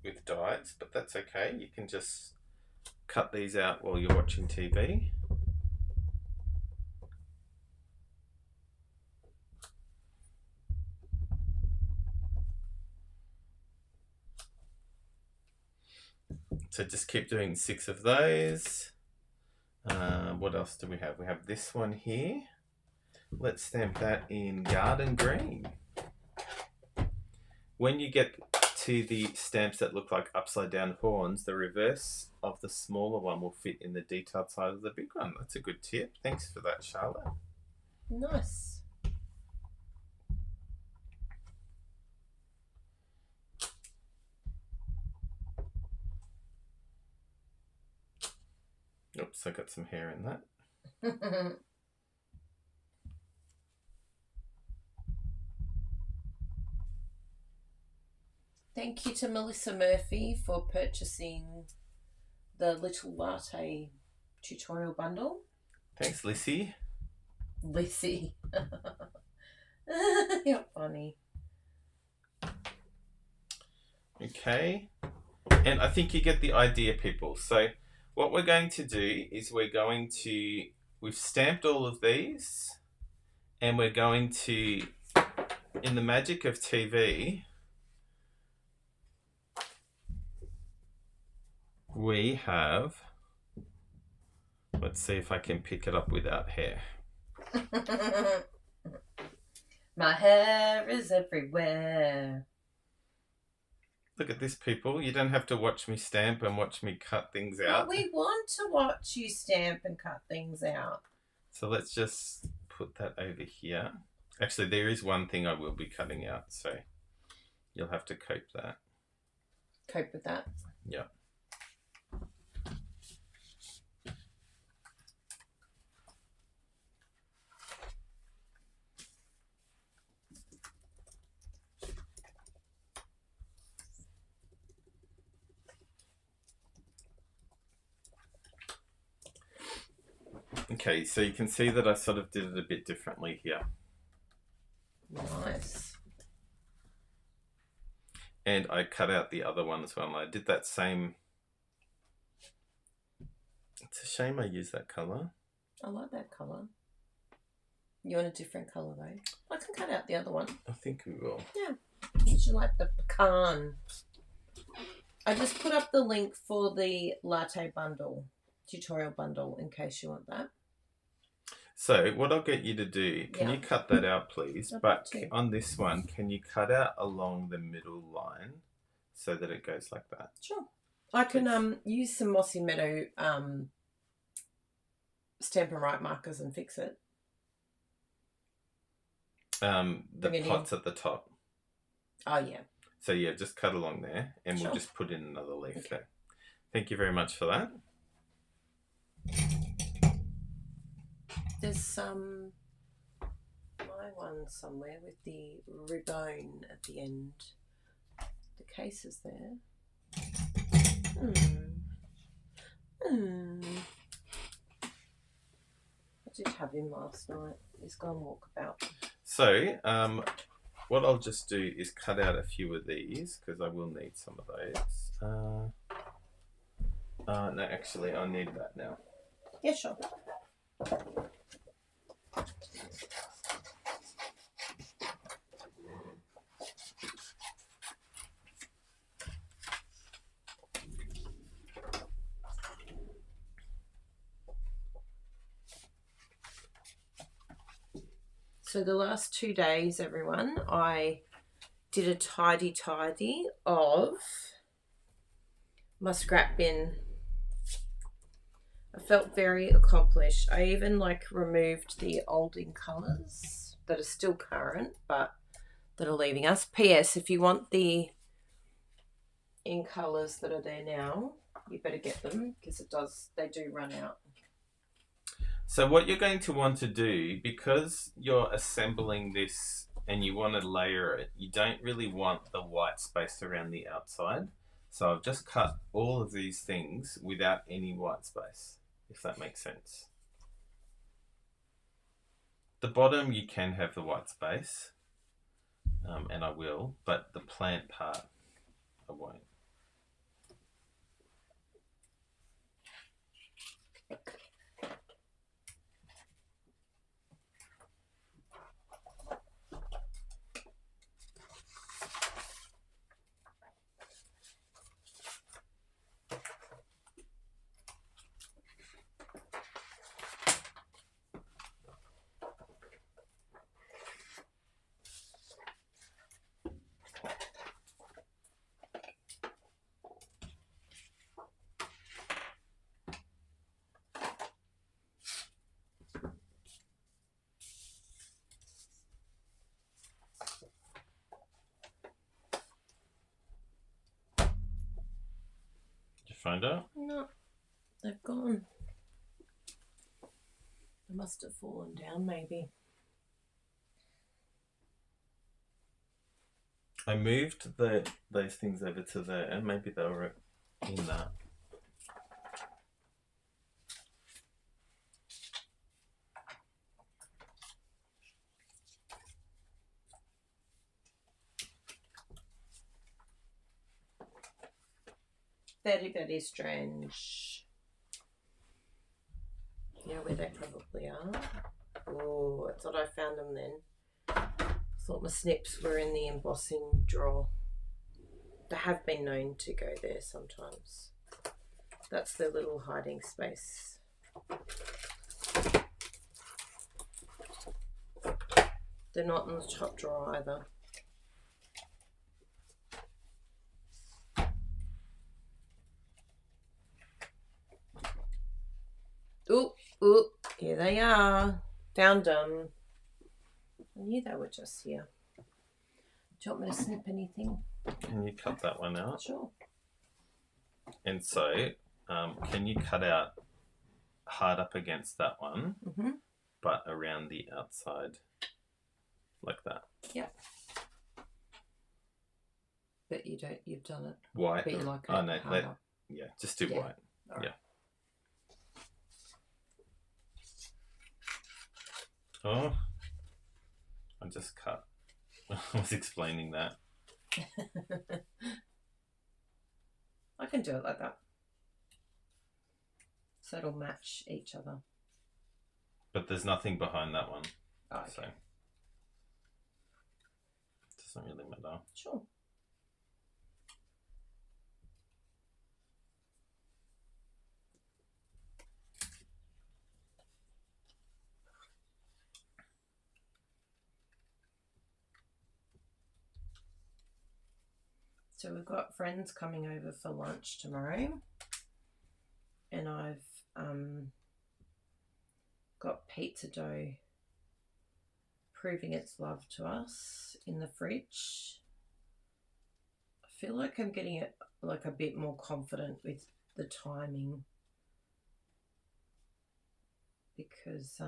with dies, but that's okay. You can just cut these out while you're watching TV. So just keep doing 6 of those. What else do we have? We have this one here. Let's stamp that in garden green. When you get to the stamps that look like upside down horns, the reverse of the smaller one will fit in the detailed side of the big one. That's a good tip. Thanks for that, Charlotte. Nice. Oops, I got some hair in that. Thank you to Melissa Murphy for purchasing the Little Latte tutorial bundle. Thanks, Lissy. Lissy. You're funny. Okay. And I think you get the idea, people. So what we're going to do is we've stamped all of these, and we're going to, in the magic of TV, we have, let's see if I can pick it up without hair. My hair is everywhere. Look at this, people. You don't have to watch me stamp and watch me cut things out. But we want to watch you stamp and cut things out. So let's just put that over here. Actually, there is one thing I will be cutting out, so you'll have to cope that. Cope with that? Yeah. Okay, so you can see that I sort of did it a bit differently here. Nice. And I cut out the other one as well. And I did that same. It's a shame I used that colour. I like that colour. You want a different colour though? I can cut out the other one. I think we will. Yeah. Would you like the pecan? I just put up the link for the latte bundle, tutorial bundle, in case you want that. So what I'll get you to do, can you cut that out, please? But on this one, can you cut out along the middle line so that it goes like that? Sure. I can use some Mossy Meadow Stampin' Right markers and fix it. The pots at the top. Oh, yeah. So yeah, just cut along there, and we'll just put in another leaf there. Thank you very much for that. There's my one somewhere with the ribbon at the end. The case is there. I did have him last night. He's gone walkabout. So, what I'll just do is cut out a few of these because I will need some of those. No, actually, I need that now. Yeah, sure. So the last 2 days, everyone, I did a tidy of my scrap bin. I felt very accomplished. I even removed the old ink colours that are still current but that are leaving us. P.S. If you want the ink colours that are there now, you better get them because they do run out. So what you're going to want to do, because you're assembling this and you want to layer it, you don't really want the white space around the outside. So I've just cut all of these things without any white space, if that makes sense. The bottom, you can have the white space, and I will, but the plant part, I won't. find out? No, they've gone. They must have fallen down, maybe. I moved those things over to there, and maybe they were in that. Very, very strange. Yeah, where they probably are. Oh, I thought I found them then. Thought my snips were in the embossing drawer. They have been known to go there sometimes. That's their little hiding space. They're not in the top drawer either. Ooh, here they are. Found them. I knew they were just here. Do you want me to snip anything? Can you cut that one out? Sure. And so, can you cut out hard up against that one, but around the outside, like that? Yep. But you don't. You've done it. White. But you like it oh no, hard up. Yeah, just do white. Right. Yeah. Oh, I just cut. I was explaining that. I can do it like that. So it'll match each other. But there's nothing behind that one. Oh, okay. So it doesn't really matter. Sure. So we've got friends coming over for lunch tomorrow, and I've got pizza dough proving its love to us in the fridge. I feel like I'm getting it like a bit more confident with the timing, because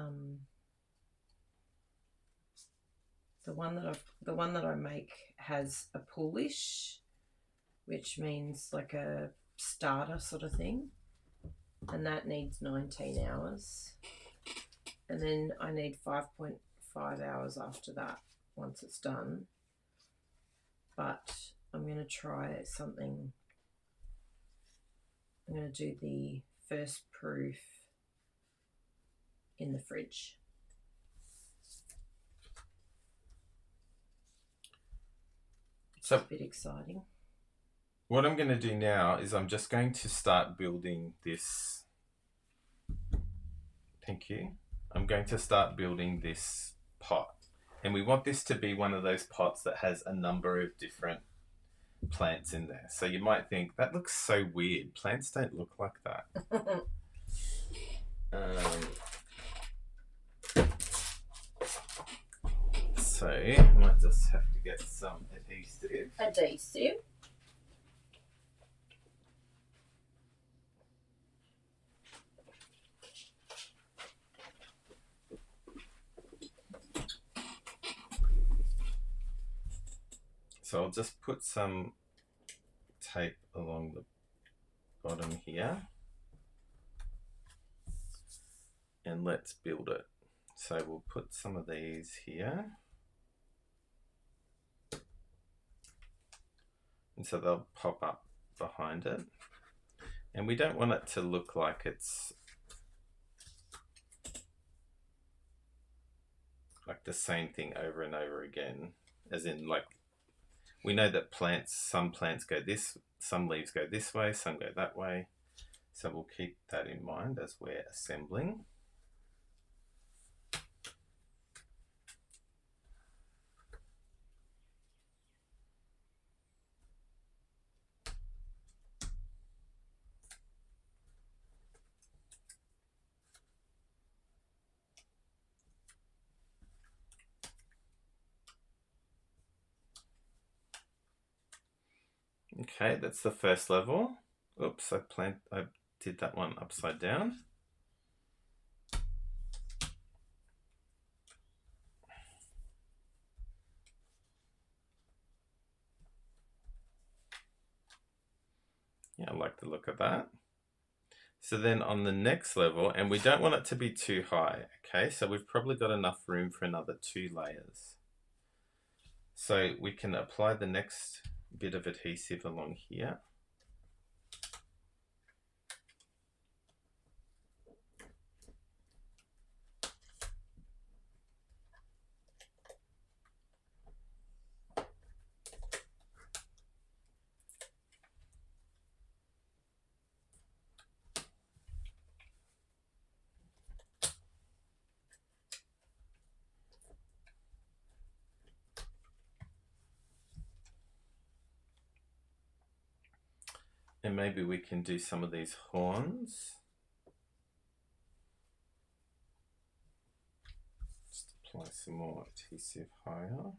the one that I make has a poolish, which means like a starter sort of thing, and that needs 19 hours, and then I need 5.5 hours after that once it's done. But I'm going to try something. I'm going to do the first proof in the fridge. So it's a bit exciting. What I'm going to do now is I'm just going to start building this. Thank you. I'm going to start building this pot. And we want this to be one of those pots that has a number of different plants in there. So you might think, that looks so weird. Plants don't look like that. So I might just have to get some adhesive. Adhesive. So I'll just put some tape along the bottom here, and let's build it. So we'll put some of these here, and so they'll pop up behind it, and we don't want it to look like it's like the same thing over and over again, as in like, we know that some plants go this, some leaves go this way, some go that way. So we'll keep that in mind as we're assembling. Okay, that's the first level. Oops, I did that one upside down. Yeah, I like the look of that. So then on the next level, and we don't want it to be too high, okay? So we've probably got enough room for another 2 layers. So we can apply the next bit of adhesive along here. And maybe we can do some of these horns. Just apply some more adhesive higher.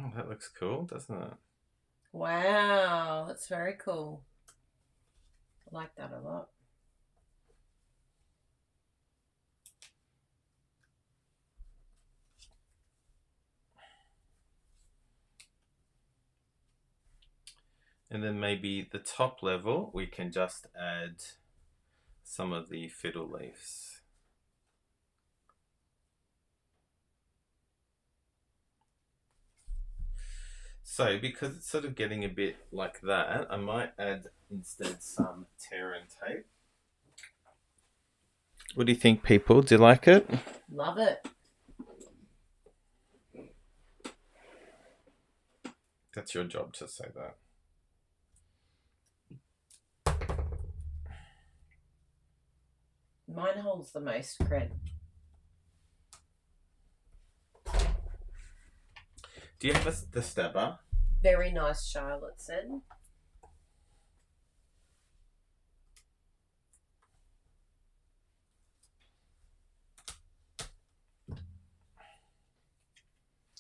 Oh, that looks cool, doesn't it? Wow, that's very cool. I like that a lot. And then maybe the top level, we can just add some of the fiddle leaves. So because it's sort of getting a bit like that, I might add instead some tear and tape. What do you think, people? Do you like it? Love it. That's your job to say that. Mine holds the most cred. Do you have the stabber? Very nice, Charlotte said.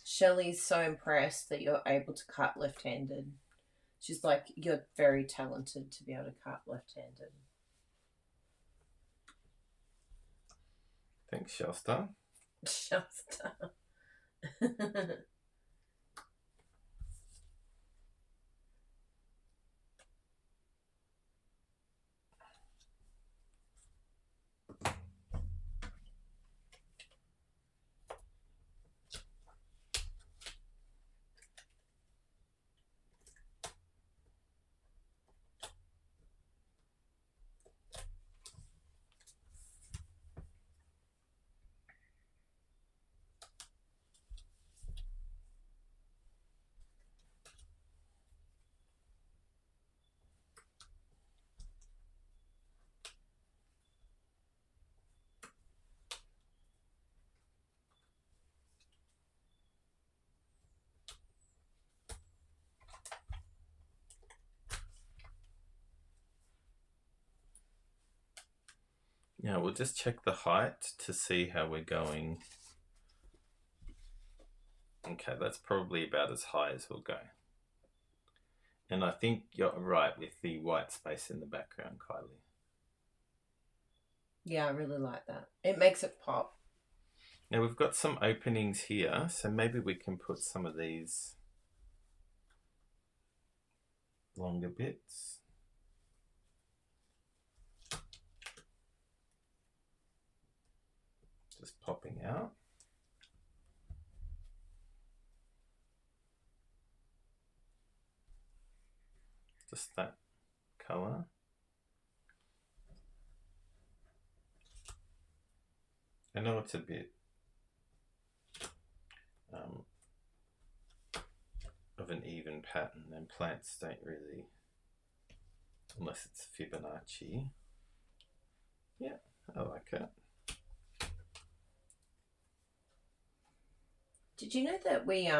Shelley's so impressed that you're able to cut left-handed. She's like, you're very talented to be able to cut left-handed. Thanks, Shasta. Shasta. Yeah, we'll just check the height to see how we're going. Okay, that's probably about as high as we'll go. And I think you're right with the white space in the background, Kylie. Yeah, I really like that. It makes it pop. Now we've got some openings here, so maybe we can put some of these longer bits. Just popping out. Just that colour. I know it's a bit of an even pattern, and plants don't really, unless it's Fibonacci. Yeah, I like it. Did you know that we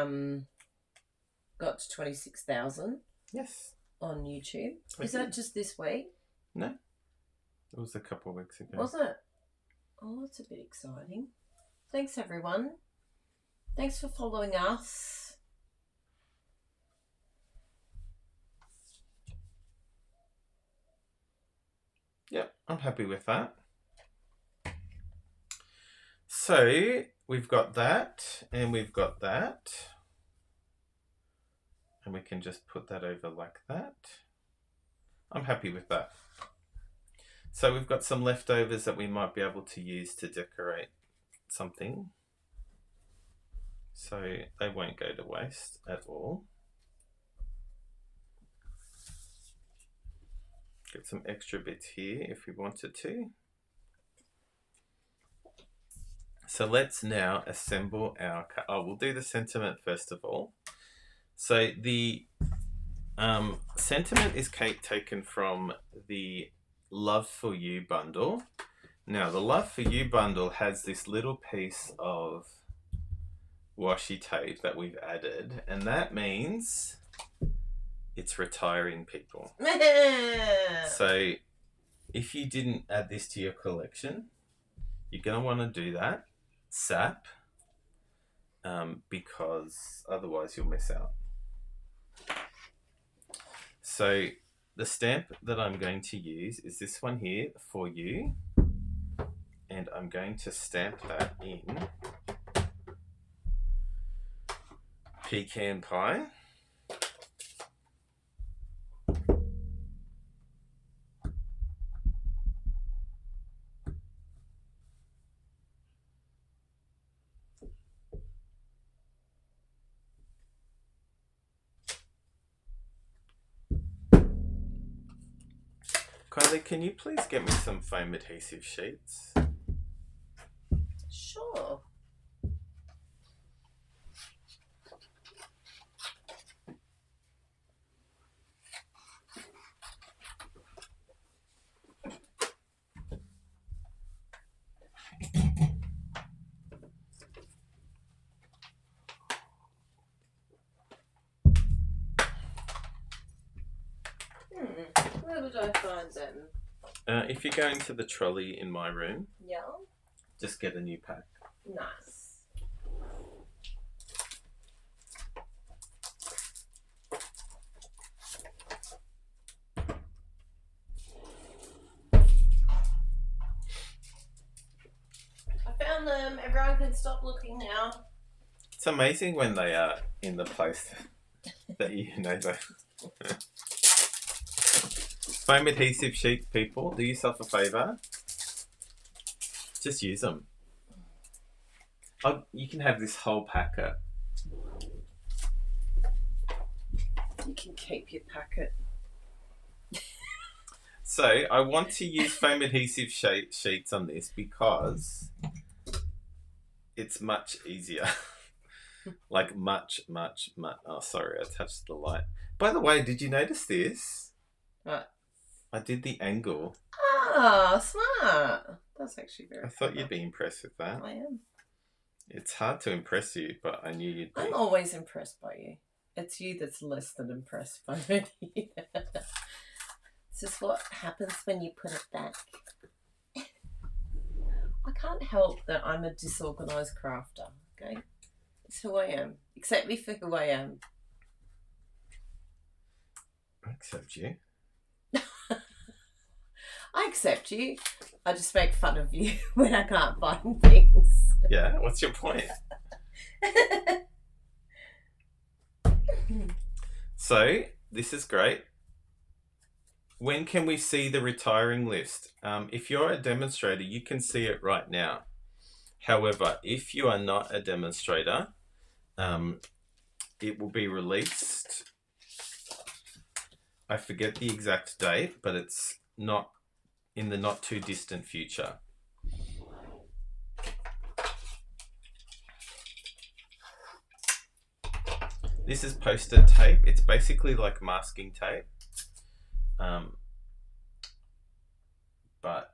got to 26,000? Yes. On YouTube. Is that just this week? No. It was a couple of weeks ago. Was it? Oh, that's a bit exciting. Thanks, everyone. Thanks for following us. Yep, I'm happy with that. So we've got that, and we've got that. And we can just put that over like that. I'm happy with that. So we've got some leftovers that we might be able to use to decorate something. So they won't go to waste at all. Get some extra bits here if we wanted to. So let's now assemble our... Oh, we'll do the sentiment first of all. So the sentiment is taken from the Love For You bundle. Now, the Love For You bundle has this little piece of washi tape that we've added, and that means it's retiring people. So if you didn't add this to your collection, you're going to want to do that, SAP, because otherwise you'll miss out. So the stamp that I'm going to use is this one here, For You, and I'm going to stamp that in pecan pie. Kylie, can you please get me some foam adhesive sheets? Sure. Where would I find them? If you go into the trolley in my room, Yeah. just get a new pack. Nice. I found them. Everyone can stop looking now. It's amazing when they are in the place that you know that. Foam adhesive sheets, people, do yourself a favour. Just use them. Oh, you can have this whole packet. You can keep your packet. So I want to use foam adhesive sheets on this because it's much easier. Like much. Oh, sorry, I touched the light. By the way, did you notice this? What? I did the angle. Ah, smart. That's actually very I thought you'd be impressed with that. I am. It's hard to impress you, but I knew you'd be. I'm always impressed by you. It's you that's less than impressed by me. This is what happens when you put it back. I can't help that I'm a disorganised crafter, okay? It's who I am. Accept me for who I am. I accept you. I accept you. I just make fun of you when I can't find things. Yeah, what's your point? So, this is great. When can we see the retiring list? If you're a demonstrator, you can see it right now. However, if you are not a demonstrator, it will be released I forget the exact date, but it's not in the not too distant future. This is poster tape. It's basically like masking tape. But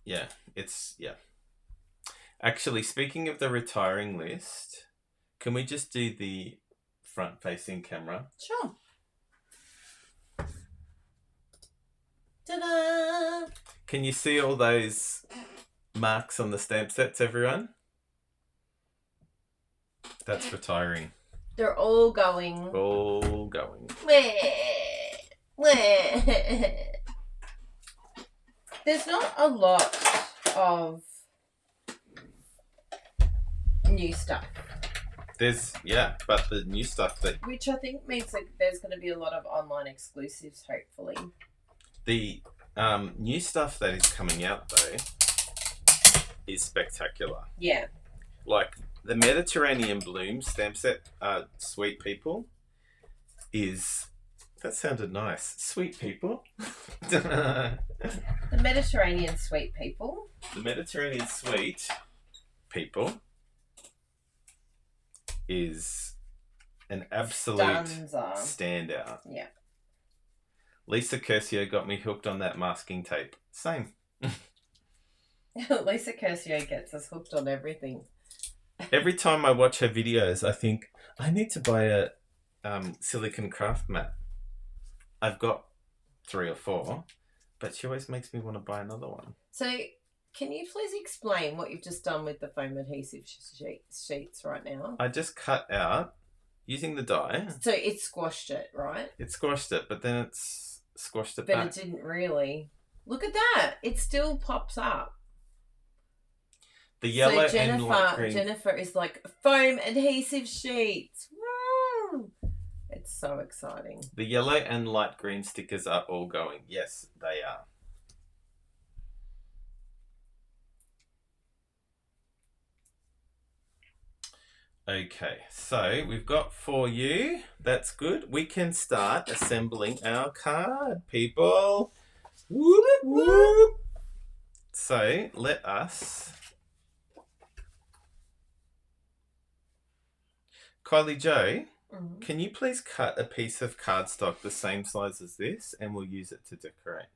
yeah. Actually, speaking of the retiring list, can we just do the front-facing camera? Sure. Ta-da! Can you see all those marks on the stamp sets, everyone? That's retiring. They're all going. All going. There's not a lot of new stuff. But the new stuff which I think means like there's going to be a lot of online exclusives, hopefully. The new stuff that is coming out though is spectacular. Yeah. Like the Mediterranean Bloom stamp set, Sweet People, that sounded nice. Sweet People. The Mediterranean Sweet People. The Mediterranean Sweet People is an absolute standout. Yeah. Lisa Curcio got me hooked on that masking tape. Same. Lisa Curcio gets us hooked on everything. Every time I watch her videos, I think, I need to buy a silicone craft mat. I've got 3 or 4, but she always makes me want to buy another one. So, can you please explain what you've just done with the foam adhesive sheets right now? I just cut out, using the die. So, it squashed it, right? It squashed it, but then it's squashed it back. But it didn't really. Look at that. It still pops up. The yellow so and light green. Jennifer is like, foam adhesive sheets. Woo! It's so exciting. The yellow and light green stickers are all going. Yes, they are. Okay, so we've got for you. That's good. We can start assembling our card, people. Whoop, whoop. So let us... Kylie Jo, can you please cut a piece of cardstock the same size as this and we'll use it to decorate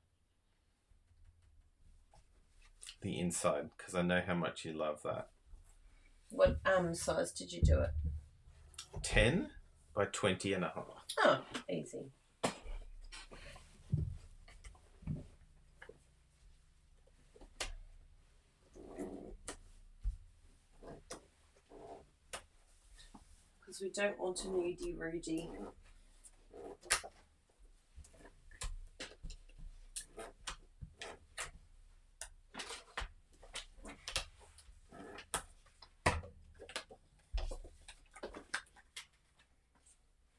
the inside because I know how much you love that. What size did you do it? 10 by 20.5. Oh, easy. Because we don't want a nudie Rudy.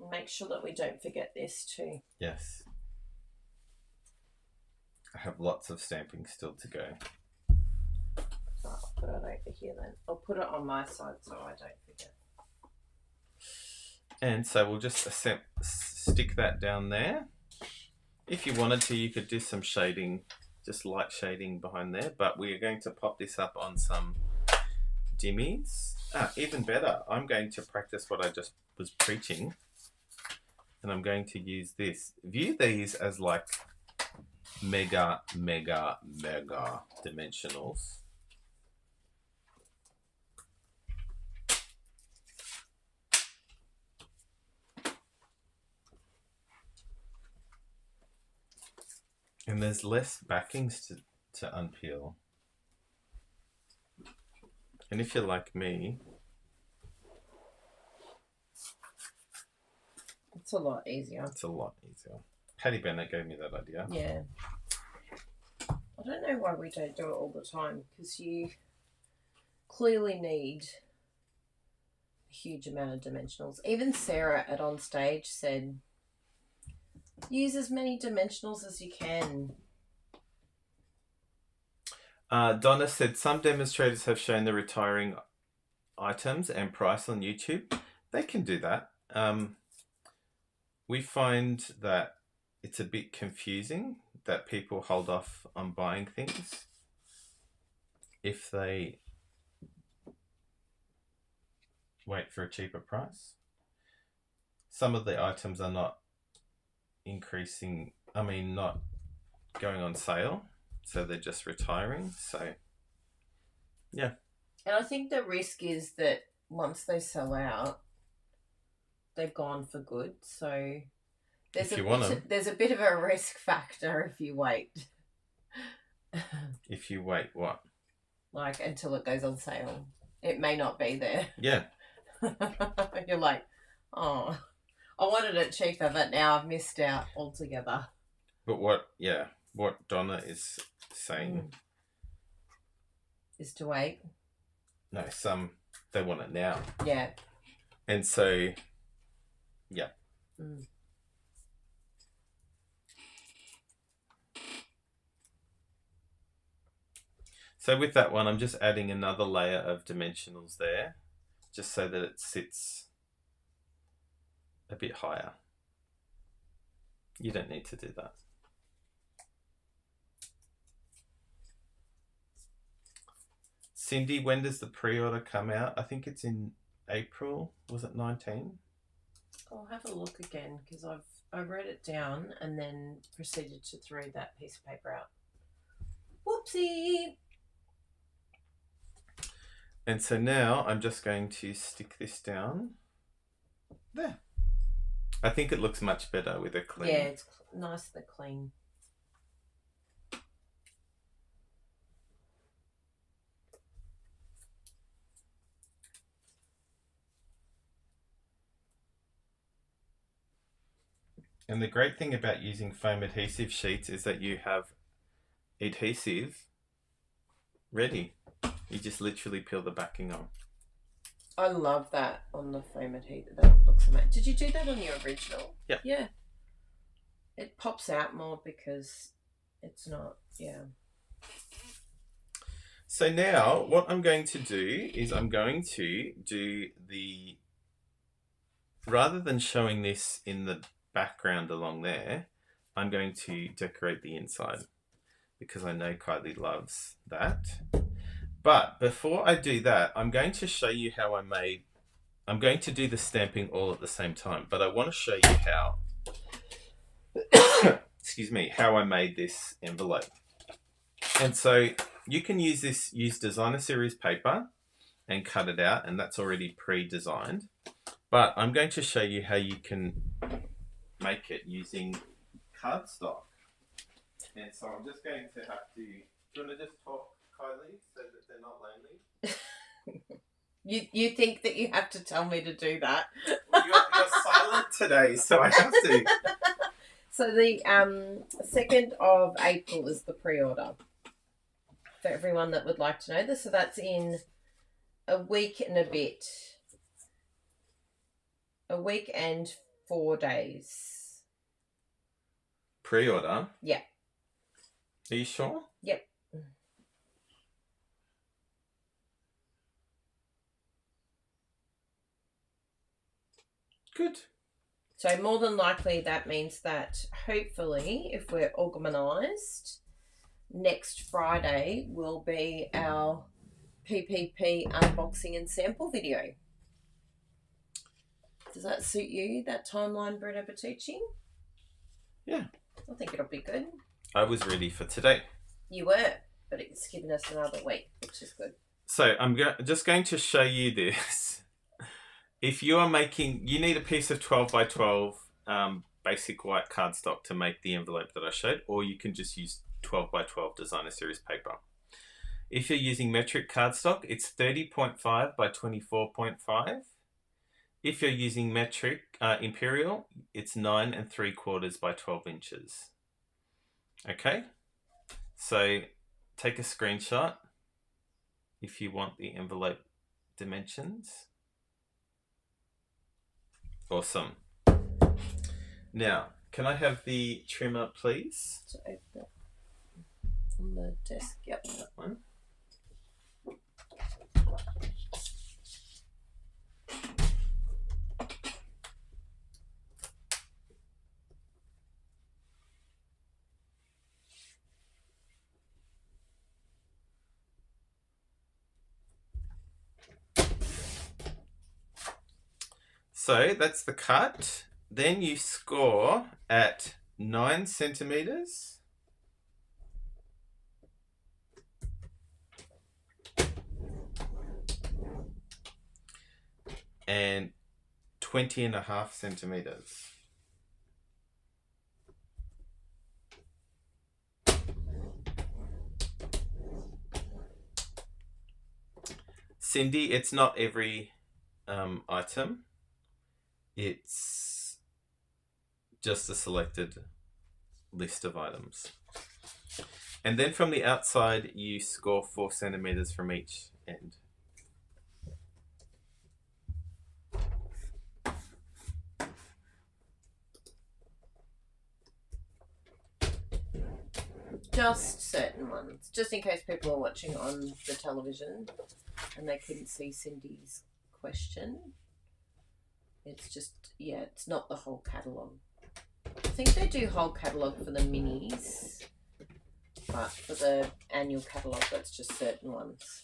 Make sure that we don't forget this too. Yes. I have lots of stamping still to go. So I'll put it over here then. I'll put it on my side so I don't forget. And so we'll just stick that down there. If you wanted to, you could do some shading, just light shading behind there, but we are going to pop this up on some dimmies. Even better, I'm going to practice what I just was preaching, and I'm going to use this. View these as like mega dimensionals. And there's less backings to unpeel. And if you're like me, it's a lot easier. It's a lot easier. Patty Bennett gave me that idea. Yeah. I don't know why we don't do it all the time, because you clearly need a huge amount of dimensionals. Even Sarah at On Stage said, use as many dimensionals as you can. Donna said, some demonstrators have shown the retiring items and price on YouTube, they can do that. We find that it's a bit confusing that people hold off on buying things if they wait for a cheaper price. Some of the items are not not going on sale, so they're just retiring. So yeah. And I think the risk is that once they sell out, they're gone for good. So there's a bit of a risk factor if you wait. If you wait, what? Like until it goes on sale. It may not be there. Yeah. You're like, oh, I wanted it cheaper, but now I've missed out altogether. But what Donna is saying is to wait. No, some they want it now. Yeah. And so, yeah. So with that one, I'm just adding another layer of dimensionals there, just so that it sits a bit higher. You don't need to do that. Cindy, when does the pre-order come out? I think it's in April. Was it 19? I'll have a look again because I wrote it down and then proceeded to throw that piece of paper out. Whoopsie! And so now I'm just going to stick this down there. I think it looks much better with a clean. Yeah, it's nice and clean. And the great thing about using foam adhesive sheets is that you have adhesive ready. You just literally peel the backing on. I love that on the foam adhesive. That looks amazing. Did you do that on your original? Yep. Yeah. It pops out more because it's not, yeah. So now what I'm going to do is I'm going to do the, rather than showing this in the background along there, I'm going to decorate the inside because I know Kylie loves that. But before I do that, I'm going to show you how I'm going to do the stamping all at the same time, but I want to show you how, excuse me, how I made this envelope. And so you can use designer series paper and cut it out, and that's already pre-designed. But I'm going to show you how you can make it using cardstock. And so I'm just going to have to, do you want to just talk, Kylie, so that they're not lonely? You think that you have to tell me to do that? Well, you're silent today, so I have to. So the 2nd of April is the pre-order for everyone that would like to know this. So that's in a week and a bit. A week and 4 days. Pre-order? Yeah. Are you sure? Yep. Good. So more than likely that means that hopefully if we're organised, next Friday will be our PPP unboxing and sample video. Does that suit you, that timeline, Bruno Bertucci? Yeah. I think it'll be good. I was ready for today. You were, but it's given us another week, which is good. So I'm just going to show you this. If you are making, you need a piece of 12 by 12 basic white cardstock to make the envelope that I showed, or you can just use 12 by 12 designer series paper. If you're using metric cardstock, it's 30.5 by 24.5. If you're using metric imperial, it's 9 3/4 by 12 inches. Okay, so take a screenshot if you want the envelope dimensions. Awesome. Now, can I have the trimmer, please? So open it on the desk. Yep. That one. So that's the cut. Then you score at 9 centimeters. And 20.5 centimeters. Cindy, it's not every item. It's just a selected list of items. And then from the outside, you score 4 centimeters from each end. Just certain ones, just in case people are watching on the television and they couldn't see Cindy's question. It's just, yeah, it's not the whole catalogue. I think they do whole catalogue for the minis, but for the annual catalogue, that's just certain ones.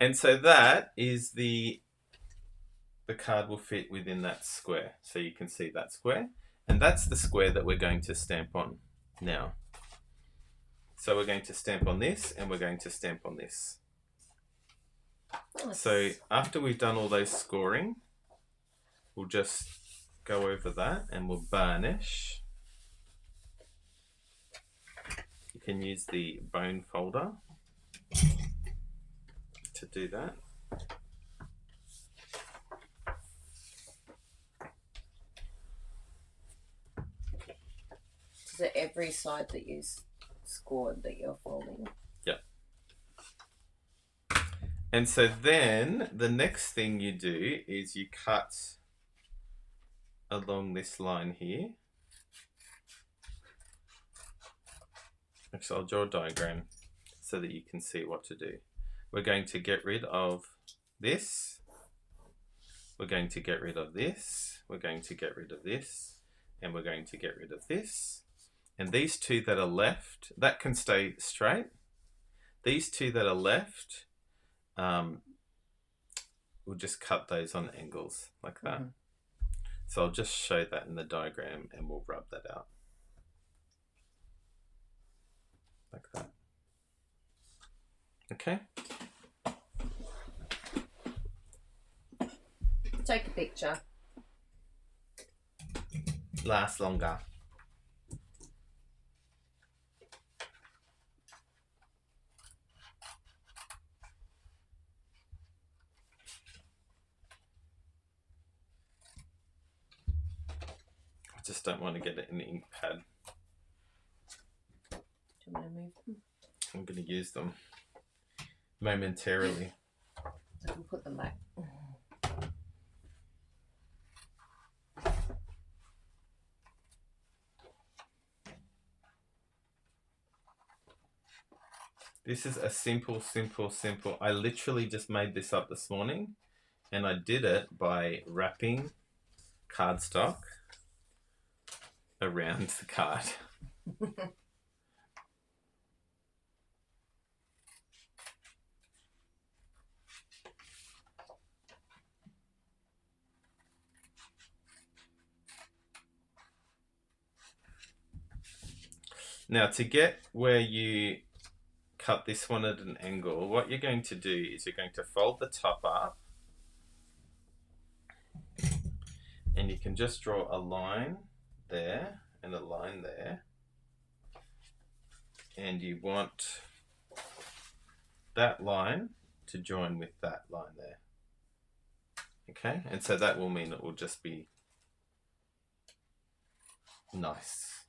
And so that is the card will fit within that square. So you can see that square. And that's the square that we're going to stamp on now. So we're going to stamp on this and we're going to stamp on this. Nice. So after we've done all those scoring, we'll just go over that and we'll burnish. You can use the bone folder to do that. Is it every side that you scored that you're folding? Yep. And so then the next thing you do is you cut along this line here. Actually, I'll draw a diagram so that you can see what to do. We're going to get rid of this. We're going to get rid of this. We're going to get rid of this. And we're going to get rid of this. And these two that are left, that can stay straight. These two that are left, we'll just cut those on angles like that. Mm-hmm. So I'll just show that in the diagram and we'll rub that out. Like that. Okay. Take a picture. Lasts longer. I just don't want to get it in the ink pad. Do you want to move them? I'm going to use them momentarily. I can put them back. This is a simple. I literally just made this up this morning and I did it by wrapping cardstock around the card. Now to get where you cut this one at an angle, what you're going to do is you're going to fold the top up and you can just draw a line there and a line there, and you want that line to join with that line there. Okay, and so that will mean it will just be nice.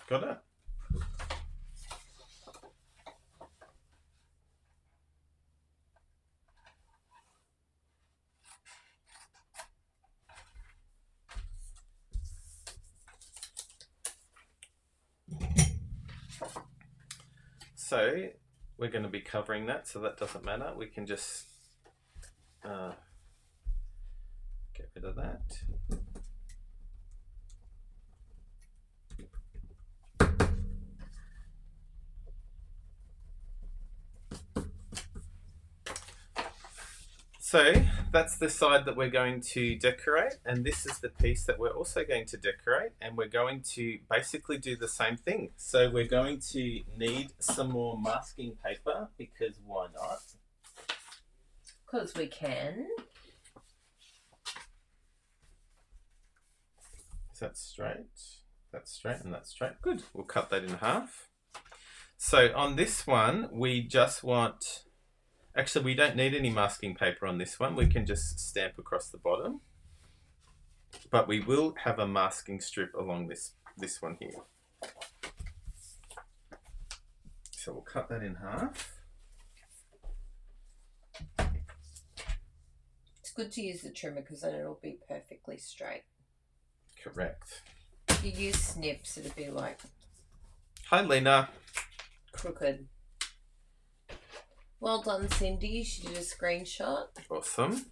Got it? So we're going to be covering that, so that doesn't matter. We can just get rid of that. So that's the side that we're going to decorate, and this is the piece that we're also going to decorate, and we're going to basically do the same thing. So we're going to need some more masking paper, because why not? Because we can. Is that straight? That's straight and that's straight. Good. We'll cut that in half. So on this one, we just want... Actually, we don't need any masking paper on this one. We can just stamp across the bottom. But we will have a masking strip along this one here. So we'll cut that in half. It's good to use the trimmer because then it'll be perfectly straight. Correct. If you use snips, it'll be like... Hi, Lena. Crooked. Well done, Cindy. She did a screenshot. Awesome.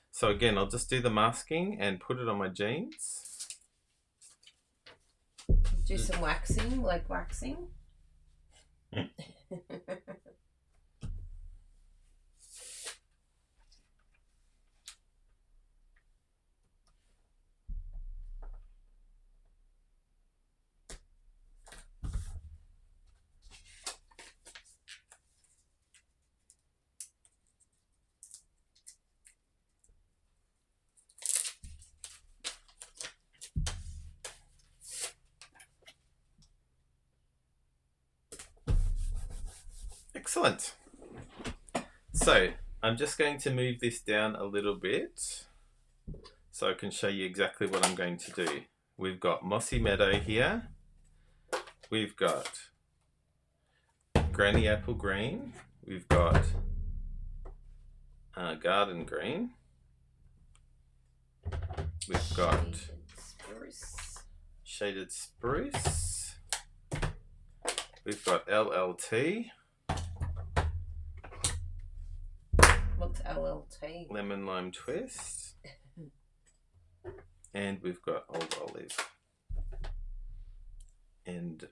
So again, I'll just do the masking and put it on my jeans. Do some waxing, like waxing. Excellent. So I'm just going to move this down a little bit so I can show you exactly what I'm going to do. We've got Mossy Meadow here. We've got Granny Apple Green. We've got Garden Green. We've got Shaded Spruce. We've got LLT. What's LLT? Lemon Lime Twist. And we've got Old Olive. And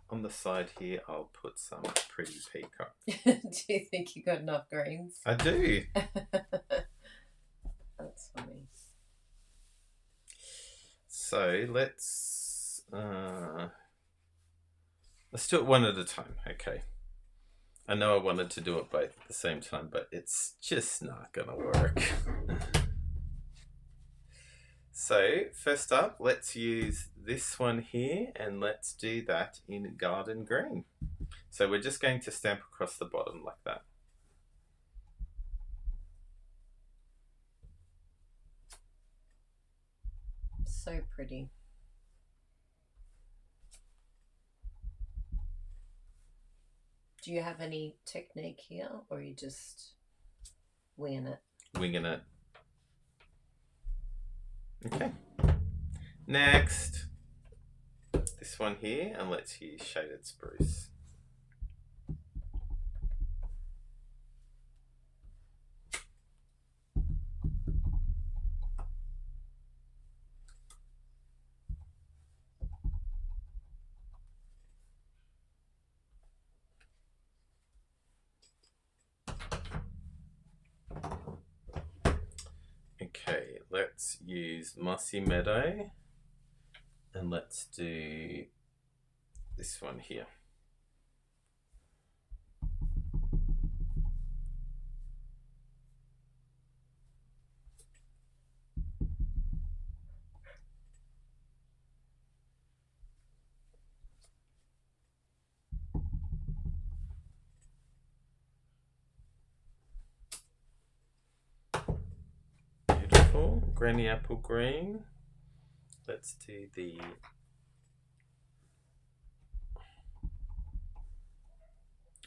on the side here, I'll put some Pretty Peacock. Do you think you got enough greens? I do. That's funny. So let's do it one at a time. Okay. I know I wanted to do it both at the same time, but it's just not gonna work. So first up, let's use this one here and let's do that in Garden Green. So we're just going to stamp across the bottom like that. So pretty. Do you have any technique here, or are you just winging it? Winging it. Okay. Next, this one here, and let's use Shaded Spruce. Okay, let's use Mossy Meadow and let's do this one here. Granny Apple Green. Let's do the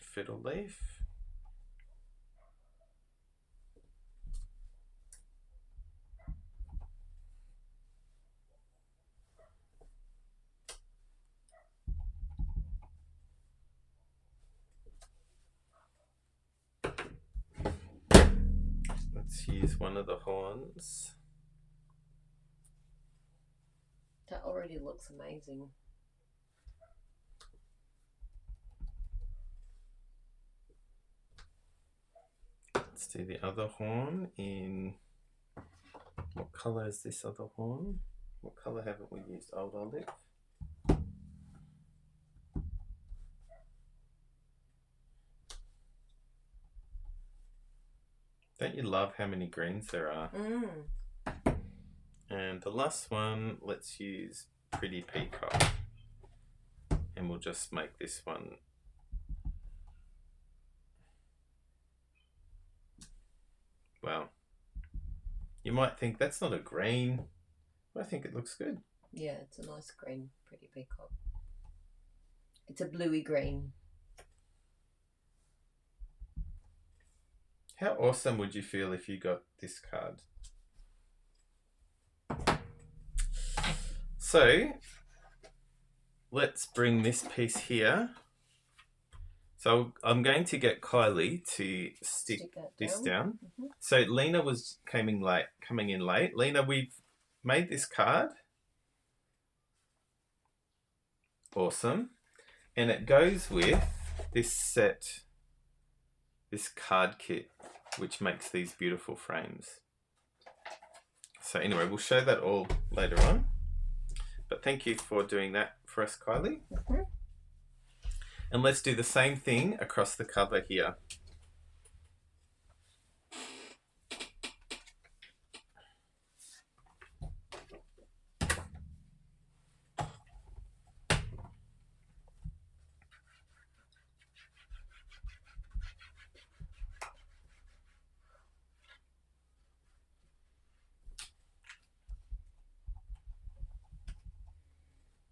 fiddle leaf. Let's use one of the horns. That already looks amazing. Let's do the other horn in... What colour is this other horn? What colour haven't we used? Old olive. Don't you love how many greens there are? And the last one, let's use Pretty Peacock. And we'll just make this one. Well, you might think that's not a green. I think it looks good. Yeah, it's a nice green, Pretty Peacock. It's a bluey green. How awesome would you feel if you got this card? So, let's bring this piece here. So I'm going to get Kylie to stick this down. So Lena was coming in late. Lena, we've made this card. Awesome. And it goes with this set, this card kit, which makes these beautiful frames. So anyway, we'll show that all later on. But thank you for doing that for us, Kylie. And let's do the same thing across the cover here.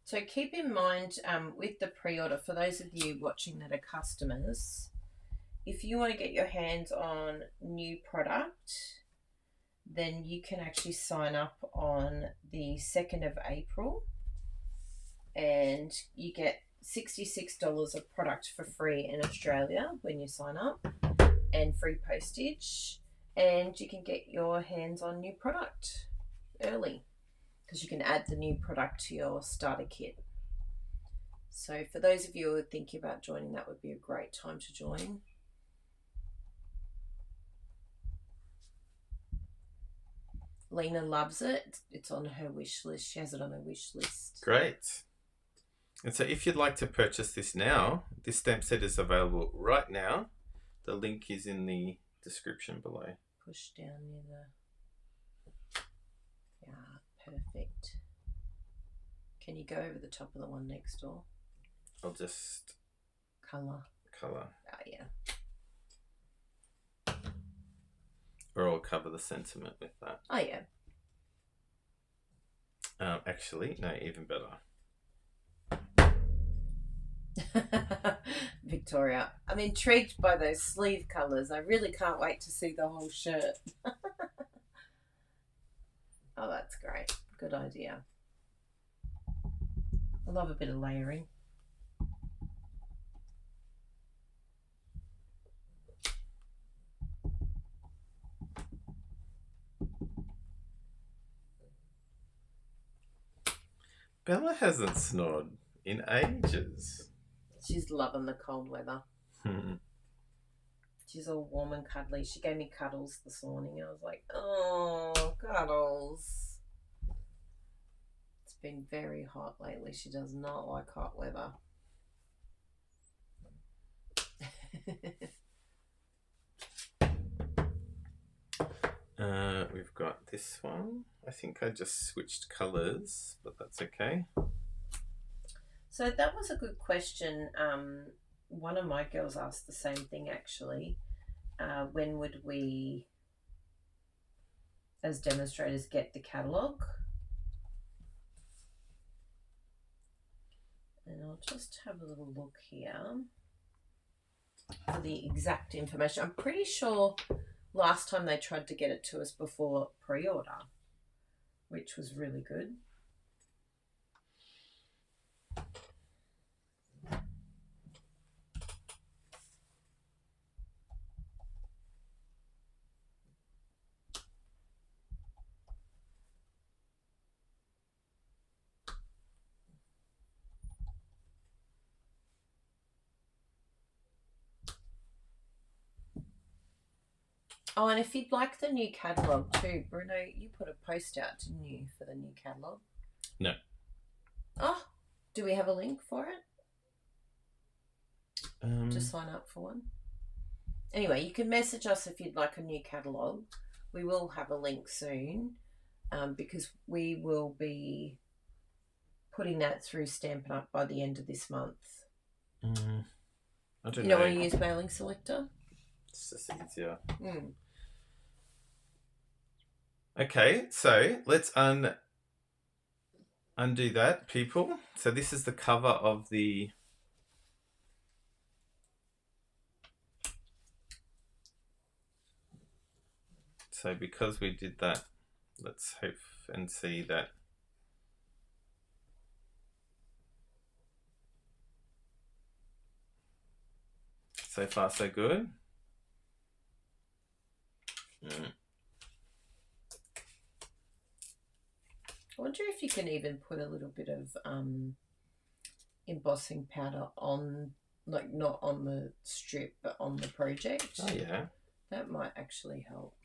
So keep in mind with the pre-order, for those of you watching that are customers, if you want to get your hands on new product, then you can actually sign up on the 2nd of April and you get $66 of product for free in Australia when you sign up, and free postage, and you can get your hands on new product early, because you can add the new product to your starter kit. So for those of you who are thinking about joining, that would be a great time to join. Lena loves it. It's on her wish list. She has it on her wish list. Great. And so if you'd like to purchase this now, this stamp set is available right now. The link is in the description below. Push down near the... Yeah. Perfect. Can you go over the top of the one next door? I'll just... Colour. Oh, yeah. Or I'll cover the sentiment with that. Oh, yeah. Actually, no, even better. Victoria, I'm intrigued by those sleeve colours. I really can't wait to see the whole shirt. Oh, that's great. Good idea. I love a bit of layering. Bella hasn't snored in ages. She's loving the cold weather. She's all warm and cuddly. She gave me cuddles this morning. I was like, oh, cuddles. It's been very hot lately. She does not like hot weather. We've got this one. I think I just switched colours, but that's okay. So that was a good question. One of my girls asked the same thing actually. When would we, as demonstrators, get the catalogue? And I'll just have a little look here for the exact information. I'm pretty sure last time they tried to get it to us before pre-order, which was really good. Oh, and if you'd like the new catalogue too, Bruno, you put a post out, didn't you, for the new catalogue? No. Oh, do we have a link for it? To sign up for one? Anyway, you can message us if you'd like a new catalogue. We will have a link soon because we will be putting that through Stampin' Up by the end of this month. I don't know. You don't want to use mailing selector? It's just easier. Mm. Okay, so let's undo that, people. So this is the cover of the... So because we did that, let's hope and see that. So far, so good. I wonder if you can even put a little bit of embossing powder on, like not on the strip, but on the project. Oh, yeah. That might actually help.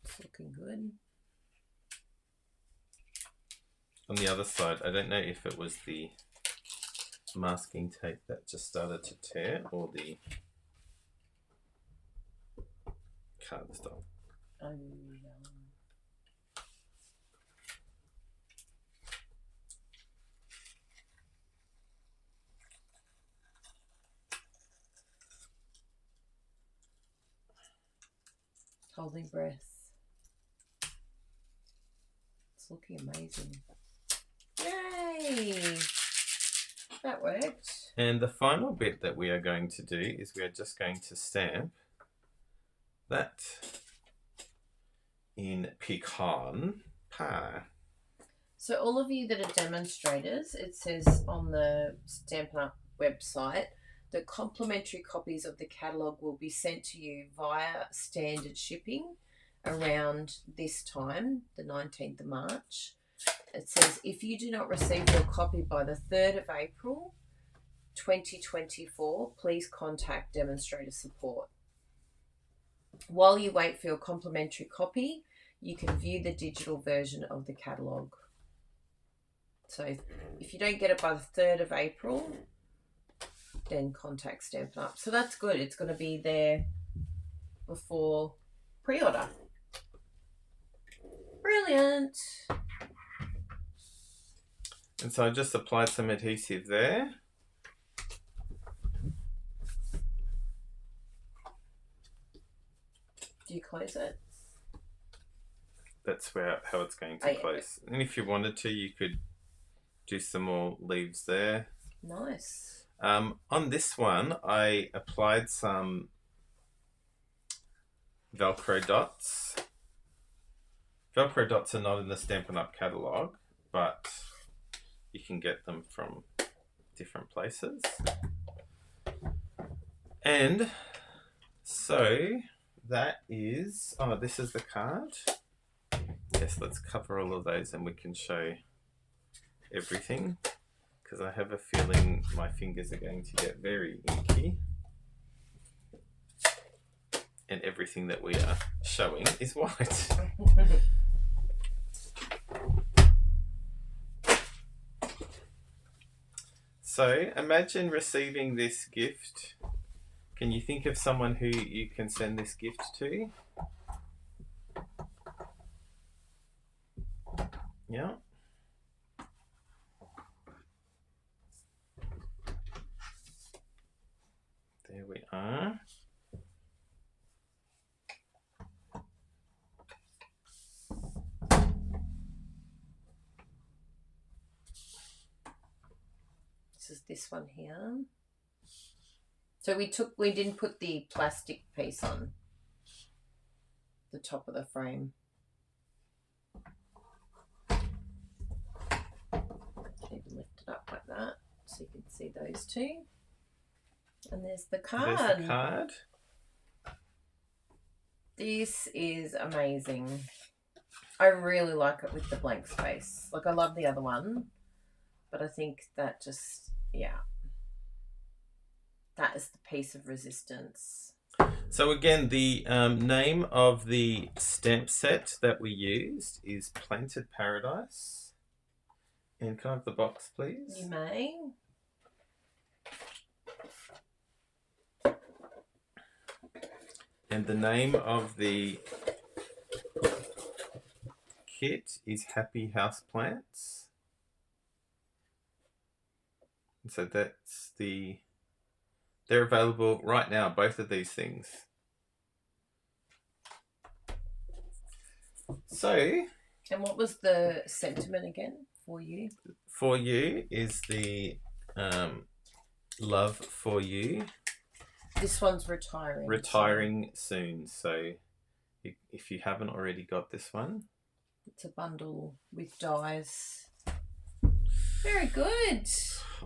It's looking good. On the other side, I don't know if it was the masking tape that just started to tear or the cardstock. Oh, holding breath. It's looking amazing. Yay! That worked. And the final bit that we are going to do is we are just going to stamp that in pecan pie. So all of you that are demonstrators, it says on the Stampin' Up website that complimentary copies of the catalogue will be sent to you via standard shipping around this time, the 19th of March. It says, if you do not receive your copy by the 3rd of April 2024, please contact demonstrator support. While you wait for your complimentary copy, you can view the digital version of the catalogue. So if you don't get it by the 3rd of April, then contact Stampin' Up. So that's good. It's going to be there before pre-order. Brilliant. And so I just applied some adhesive there. Do you close it? That's how it's going to close. And if you wanted to, you could do some more leaves there. Nice. On this one, I applied some Velcro dots. Velcro dots are not in the Stampin' Up catalogue, but you can get them from different places. And so that is, this is the card. Yes, let's cover all of those and we can show everything, because I have a feeling my fingers are going to get very inky. And everything that we are showing is white. So imagine receiving this gift. Can you think of someone who you can send this gift to? Yeah. There we are. This is this one here. So we didn't put the plastic piece on the top of the frame. Even lift it up like that so you can see those two. And there's the card. There's the card. This is amazing. I really like it with the blank space. Like, I love the other one, but I think that just, yeah. That is the piece of resistance. So again, the name of the stamp set that we used is Planted Paradise. And can I have the box, please? You may. And the name of the kit is Happy Houseplants. And so that's the... They're available right now, both of these things. So... And what was the sentiment again for you? For you is the love for you. This one's retiring. Retiring soon. So if you haven't already got this one. It's a bundle with dies. Very good.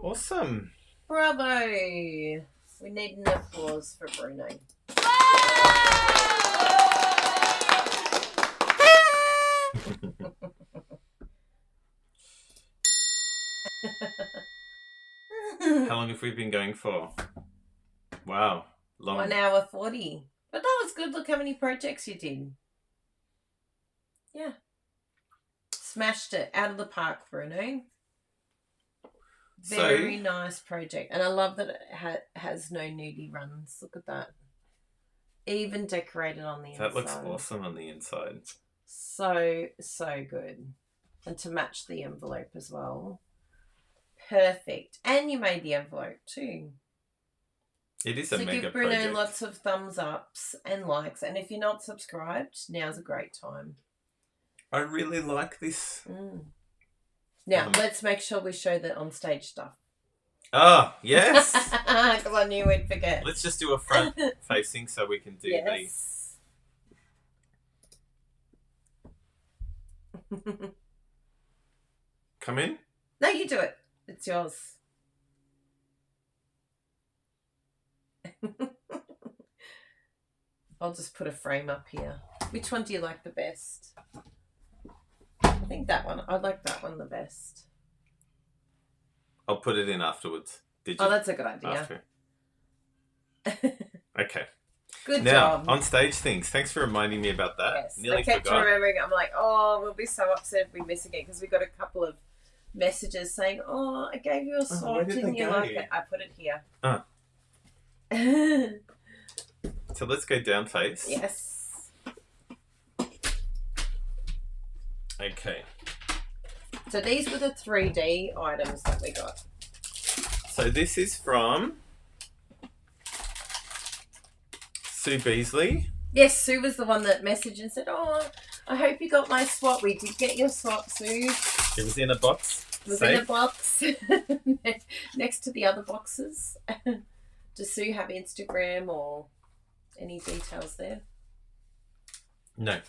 Awesome. Bravo. We need an applause for Bruno. How long have we been going for? Wow. Long. 1 hour 40. But that was good. Look how many projects you did. Yeah. Smashed it out of the park, Bruno. Very nice project. And I love that it has no nudie runs. Look at that. Even decorated on the inside. That looks awesome on the inside. So, so good. And to match the envelope as well. Perfect. And you made the envelope too. It is a mega give Bruno project. lots of thumbs ups and likes. And if you're not subscribed, now's a great time. I really like this. Now, let's make sure we show the on-stage stuff. Oh, yes. Because I knew we'd forget. Let's just do a front facing so we can do the... Come in? No, you do it. It's yours. I'll just put a frame up here. Which one do you like the best? I think that one. I like that one the best. I'll put it in afterwards. Did you? Oh, that's a good idea. After. Okay. Good job. job. On stage things. Thanks for reminding me about that. Yes. Nearly I kept forgot. remembering. I'm like, oh, we'll be so upset if we miss again because we got a couple of messages saying, oh, I gave you a swatch and you like it. I put it here. Oh. So let's go down face. Yes. Okay. So these were the 3D items that we got. So this is from Sue Beasley. Yes, Sue was the one that messaged and said, oh, I hope you got my swap. We did get your swap, Sue. It was in a box. It was in a box next to the other boxes. Does Sue have Instagram or any details there? No.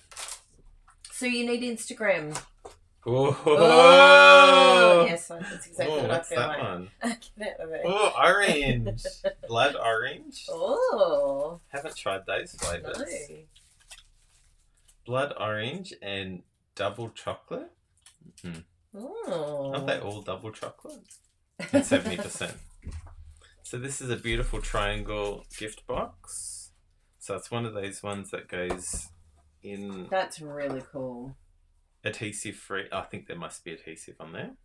So you need Instagram. Oh, yes, that's exactly what I feel like. One? Get out of it. Oh, orange. Blood orange. Oh. Haven't tried those flavours. No. Blood orange and double chocolate. Oh. Aren't they all double chocolate? And 70%. So this is a beautiful triangle gift box. So it's one of those ones that goes in... That's really cool. Adhesive free. I think there must be adhesive on there.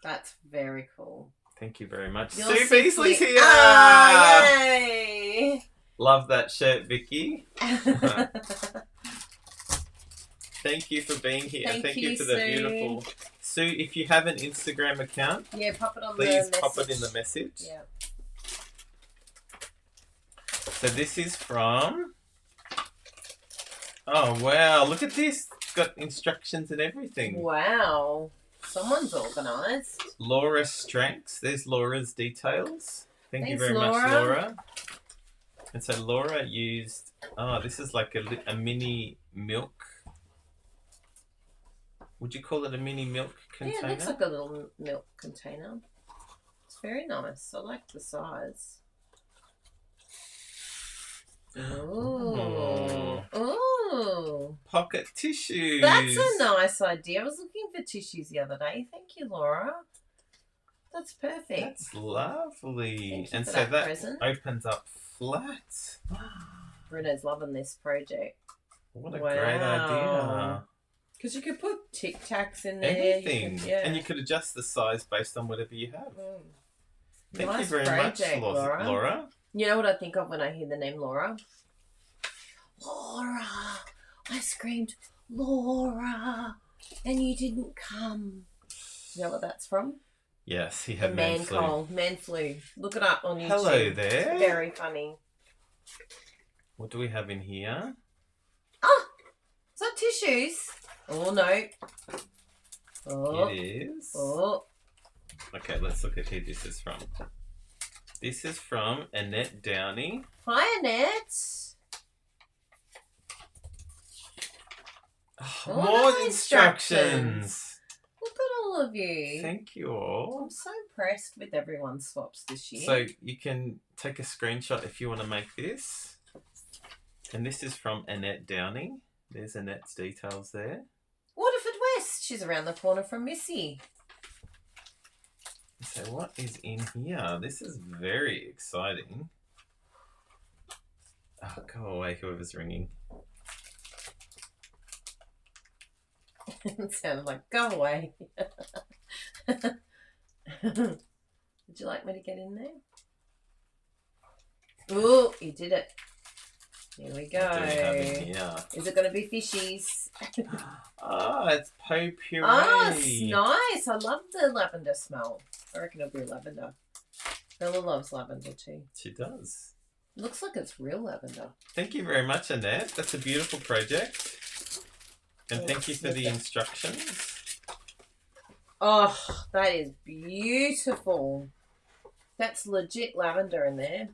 That's very cool. Thank you very much. You're Sue Beasley's here! Ah, yay! Love that shirt, Vicky. Thank you for being here. Thank you you, for the Sue. beautiful... Sue, if you have an Instagram account, yeah, pop it on please the pop message. it in the message. Yeah. So this is from... Oh, wow. Look at this. It's got instructions and everything. Wow. Someone's organised. Laura Stranks. There's Laura's details. Thank you Thanks, very Laura. much, Laura. And so Laura used... Oh, this is like a mini milk... Would you call it a mini milk container? Yeah, it looks like a little milk container. It's very nice. I like the size. Ooh. Ooh. Pocket tissues. That's a nice idea. I was looking for tissues the other day. Thank you, Laura. That's perfect. That's lovely. Thank you and for so that present. opens up flat. Bruno's loving this project. What a great idea. Because you could put Tic Tacs in there. Anything. And you could adjust the size based on whatever you have. Thank nice you very much, Laura. You know what I think of when I hear the name Laura? Laura! I screamed, Laura! And you didn't come. You know what that's from? Yes, he had man flu. Man flu. Look it up on YouTube. Hello there. It's very funny. What do we have in here? Oh! Is that tissues? Oh, no. Oh. It is. Oh. Okay, let's look at who this is from. This is from Annette Downey. Hi, Annette. Oh, more instructions. Look at all of you. Thank you all. I'm so impressed with everyone's swaps this year. So you can take a screenshot if you want to make this. And this is from Annette Downey. There's Annette's details there. Waterford West. She's around the corner from Missy. So what is in here? This is very exciting. Oh, go away, whoever's ringing. It sounded like, go away. Would you like me to get in there? Oh, you did it. Here we go. What do we have in here? Is it going to be fishies? It's potpourri. Oh, it's nice. I love the lavender smell. I reckon it'll be lavender. Bella loves lavender too. She does. It looks like it's real lavender. Thank you very much, Annette. That's a beautiful project. And thank you for the instructions. Oh, that is beautiful. That's legit lavender in there.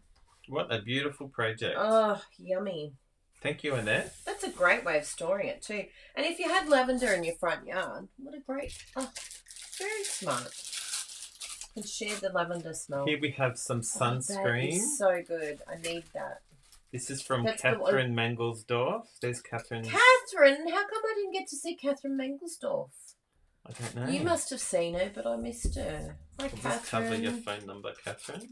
What a beautiful project. Oh, yummy. Thank you, Annette. That's a great way of storing it too. And if you had lavender in your front yard, what a great... Oh, very smart. You can share the lavender smell. Here we have some sunscreen. That is so good. I need that. This is from Catherine Mangelsdorf. There's Catherine. Catherine? How come I didn't get to see Catherine Mangelsdorf? I don't know. You must have seen her, but I missed her. Hi, Catherine. Just cover your phone number, Catherine.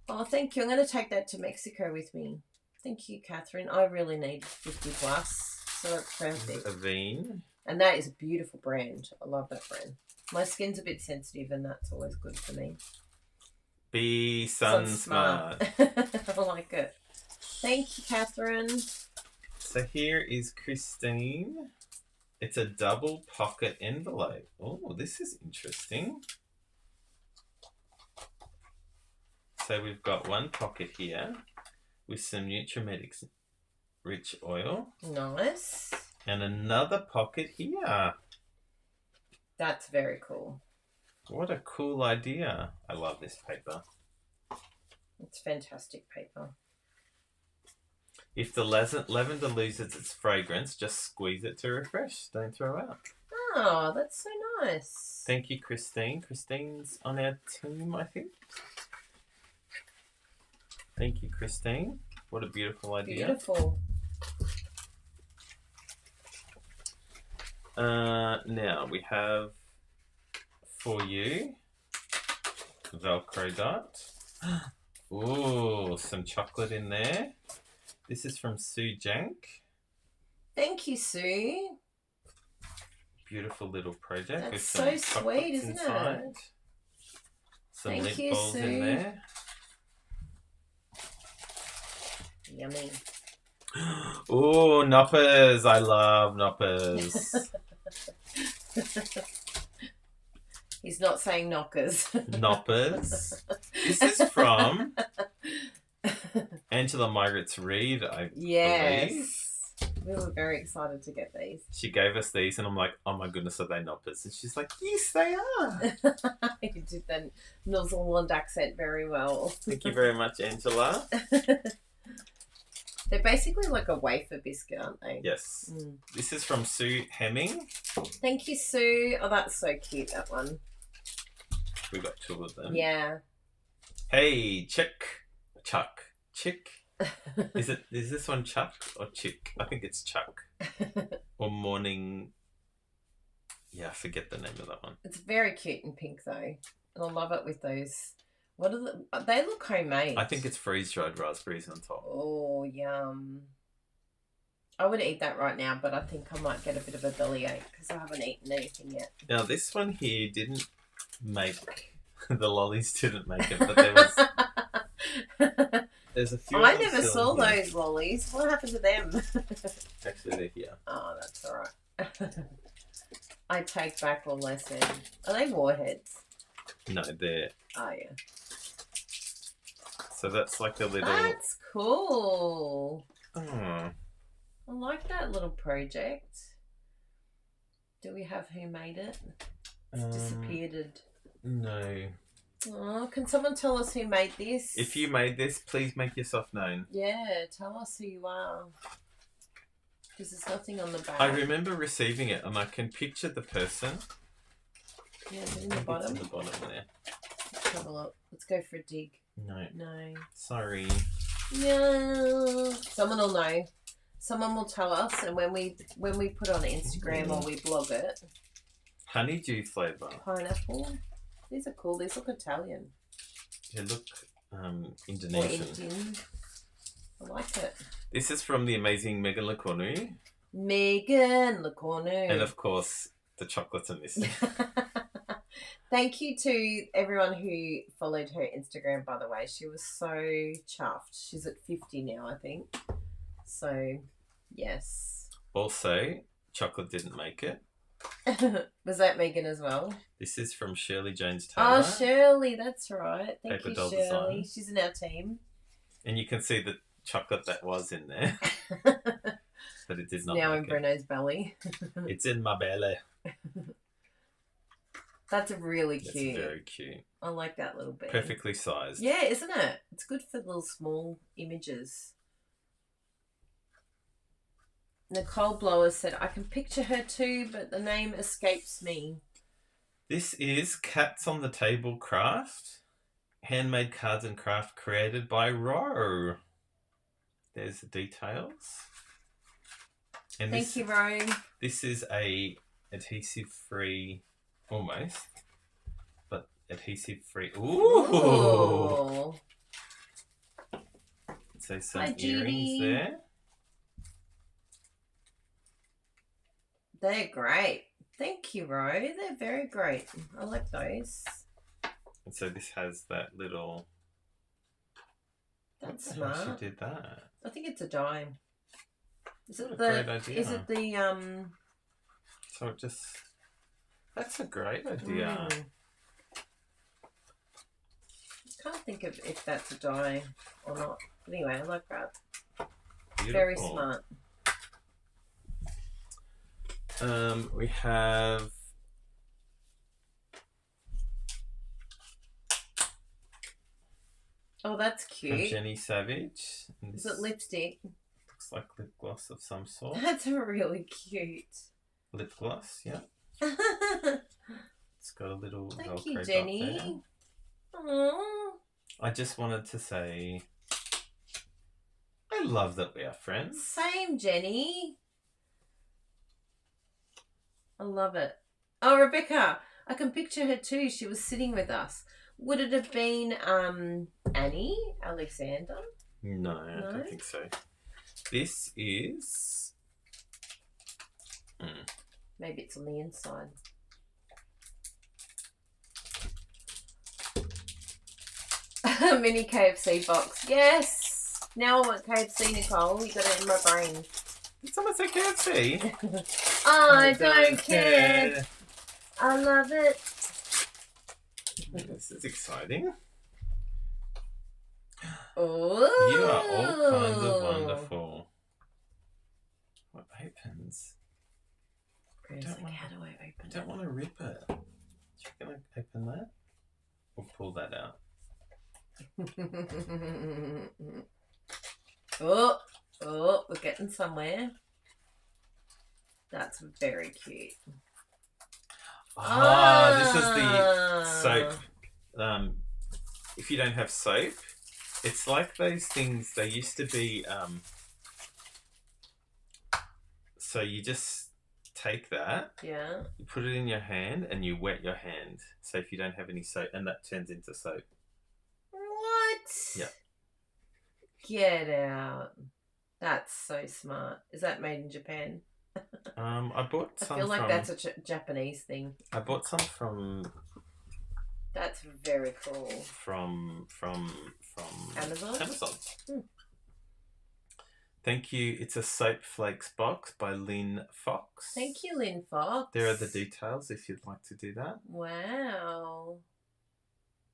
Oh, thank you. I'm going to take that to Mexico with me. Thank you, Catherine. I really need 50 plus, so it's perfect. Avene. And that is a beautiful brand. I love that brand. My skin's a bit sensitive, and that's always good for me. Be sun smart. I like it. Thank you, Catherine. So here is Christine. It's a double pocket envelope. Oh, this is interesting. So we've got one pocket here with some Nutrimedics rich oil. Nice. And another pocket here. That's very cool. What a cool idea. I love this paper. It's fantastic paper. If the lavender loses its fragrance, just squeeze it to refresh. Don't throw out. Oh, that's so nice. Thank you, Christine. Christine's on our team, I think. Thank you, Christine. What a beautiful idea. Beautiful. Now we have for you Velcro dot. Ooh, some chocolate in there. This is from Sue Jank. Thank you, Sue. Beautiful little project. That's with so some sweet, isn't inside. it? Some Thank lint you, balls Sue. in there. Yummy. Ooh, knoppers. I love knoppers. He's not saying knockers. Knoppers. This is from Angela Margaret's Reed, I believe. Yes. We were very excited to get these. She gave us these and I'm like, oh my goodness, are they knoppers? And she's like, yes, they are. You did the New Zealand accent very well. Thank you very much, Angela. They're basically like a wafer biscuit, aren't they? Yes. This is from Sue Hemming. Thank you, Sue. Oh, that's so cute, that one. We got two of them. Yeah. Hey, Chuck. Chick. Is this one Chuck or Chick? I think it's Chuck. Or Morning. Yeah, I forget the name of that one. It's very cute and pink though. And I love it with those. What are they look homemade. I think it's freeze-dried raspberries on top. Oh, yum. I would eat that right now, but I think I might get a bit of a bellyache because I haven't eaten anything yet. Now, this one here didn't make... the lollies didn't make it, but there was... There's a few. I never saw those lollies. What happened to them? Actually, they're here. Oh, that's all right. I take back all I said. Are they warheads? No, they're... Oh, yeah. So that's like a little... That's cool. Oh. I like that little project. Do we have who made it? It's disappeared. No. Oh, can someone tell us who made this? If you made this, please make yourself known. Yeah, tell us who you are. Because there's nothing on the back. I remember receiving it, and I can picture the person. Yeah, is it in the bottom? It's in the bottom there. Let's have a look. Let's go for a dig. No. No. Sorry. No. Someone will know. Someone will tell us, and when we put it on Instagram or we blog it. Honeydew flavour. Pineapple. These are cool. These look Italian. They look Indonesian. Or Indian. I like it. This is from the amazing Megan Lecornu. Megan Lecornu. And of course, the chocolates in this. Thank you to everyone who followed her Instagram, by the way. She was so chuffed. She's at 50 now, I think. So, yes. Also, chocolate didn't make it. Was that Megan as well? This is from Shirley Jones Taylor. Oh, Shirley, that's right. Thank Paper you, doll Shirley. design. She's in our team. And you can see the chocolate that was in there. But it did not now make in Bruno's belly. It's in my belly. That's really cute. It's very cute. I like that little bit. Perfectly sized. Yeah, isn't it? It's good for little small images. Nicole Blower said, I can picture her too, but the name escapes me. This is Cats on the Table Craft. Handmade cards and craft created by Ro. There's the details. And Thank you, Ro. This is a adhesive-free, almost, but adhesive-free. Ooh! So some Hi, earrings there. They're great. Thank you, Ro. They're very great. I like those. And so this has that little... That's How smart. she did that. I think it's a dime. Is it What a the? great idea. Is it the So it just... That's a great idea. Can't think of if that's a die or not. But anyway, I like that. Beautiful. Very smart. We have... Oh, that's From cute. Jenny Savage. And Is it lipstick? Looks like lip gloss of some sort. That's really cute. Lip gloss, yeah. Thank It's got a little Velcro you, dot Jenny. there. Aww. I just wanted to say, I love that we are friends. Same, Jenny. I love it. Oh, Rebecca, I can picture her too. She was sitting with us. Would it have been Annie Alexander? No, I don't think so. This is... Maybe it's on the inside. Mini KFC box. Yes. Now I want KFC, Nicole. You got it in my brain. Did someone say KFC? I don't care. I love it. This is exciting. Oh. You are all kinds of wonderful. What opens? Graham's like, how do I open it? I don't want to rip it. You're going to open that? Or pull that out? Oh, we're getting somewhere. That's very cute. This is the soap. If you don't have soap, it's like those things. They used to be. So you just take that. Yeah. You put it in your hand and you wet your hand. So if you don't have any soap, and that turns into soap. What? Yeah. Get out. That's so smart. Is that made in Japan? I bought some. I feel like that's a Japanese thing. I bought some from. That's very cool. From Amazon. Thank you. It's a Soap Flakes box by Lynn Fox. Thank you, Lynn Fox. There are the details if you'd like to do that. Wow.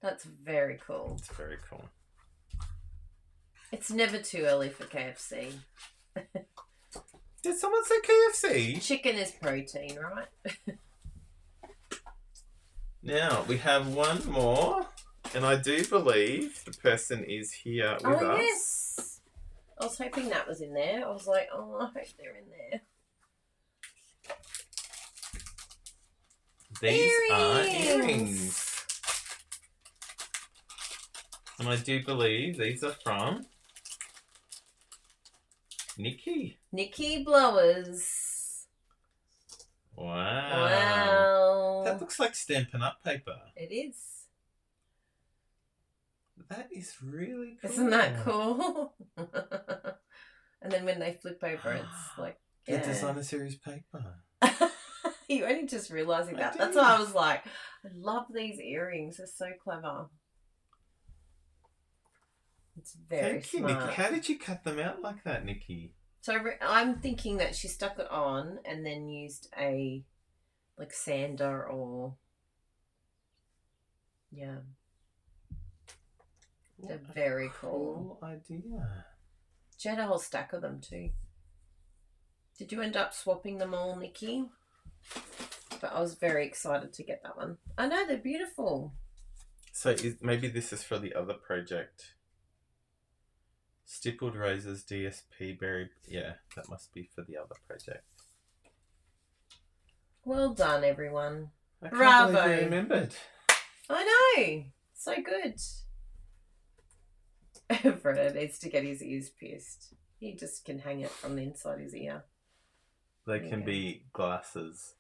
That's very cool. It's very cool. It's never too early for KFC. Did someone say KFC? Chicken is protein, right? Now, we have one more, and I do believe the person is here with us. Oh, yes. I was hoping that was in there. I was like, oh, I hope they're in there. These are earrings. And I do believe these are from Nikki. Nikki Blowers. Wow. That looks like Stampin' Up paper. It is. That is really cool. Isn't that cool? And then when they flip over, it's like... The designer series paper. You're only just realising that. That's why I was like, I love these earrings. They're so clever. It's very Thank you, smart. Nikki. How did you cut them out like that, Nikki? So I'm thinking that she stuck it on and then used a like sander or yeah. They're very cool. Cool idea. She had a whole stack of them too. Did you end up swapping them all, Nikki? But I was very excited to get that one. I know, they're beautiful. So maybe this is for the other project. Stippled Roses, DSP, Berry. Yeah, that must be for the other project. Well done, everyone. I Bravo. can't believe you remembered. I know. So good. Fred needs to get his ears pierced. He just can hang it from the inside his ear. They can be glasses.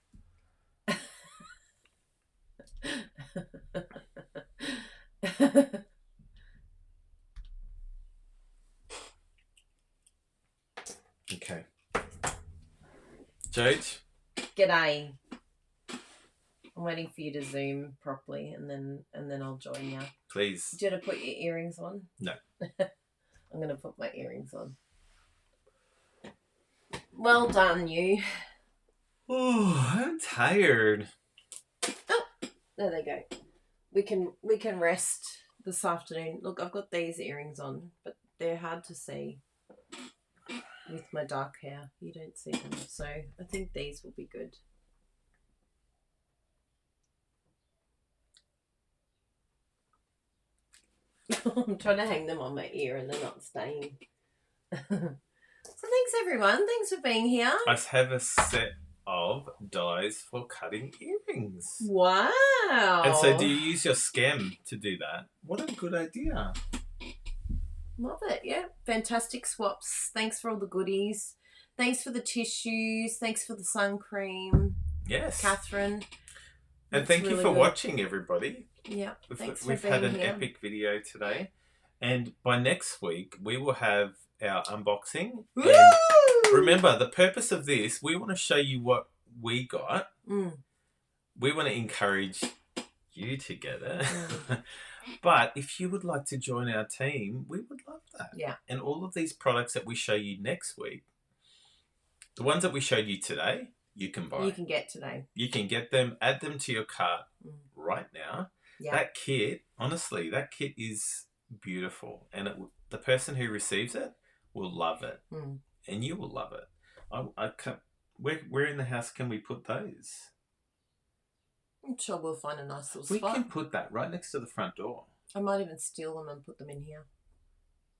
Okay. Jode? G'day. I'm waiting for you to zoom properly and then I'll join you. Please. Do you want to put your earrings on? No. I'm going to put my earrings on. Well done, you. Oh, I'm tired. Oh, there they go. We can rest this afternoon. Look, I've got these earrings on, but they're hard to see with my dark hair. You don't see them, so I think these will be good. I'm trying to hang them on my ear and they're not staying. So thanks everyone. Thanks for being here. I have a set of dies for cutting earrings. Wow. And so do you use your stem to do that? What a good idea. Love it. Yeah. Fantastic swaps. Thanks for all the goodies. Thanks for the tissues. Thanks for the sun cream. Yes. Catherine. And thank you for watching, everybody. Yeah. Thanks We've for being had an here. epic video today. And by next week, we will have our unboxing. Woo! And remember, the purpose of this, we want to show you what we got. We want to encourage you to get it. But if you would like to join our team, we would love that. Yeah. And all of these products that we show you next week, the ones that we showed you today, you can buy. You can get today. You can get them, add them to your cart right now. Yeah. That kit, honestly, that kit is beautiful. And the person who receives it will love it. And you will love it. I can't, where in the house can we put those? I'm sure we'll find a nice little We spot. can put that right next to the front door. I might even steal them and put them in here.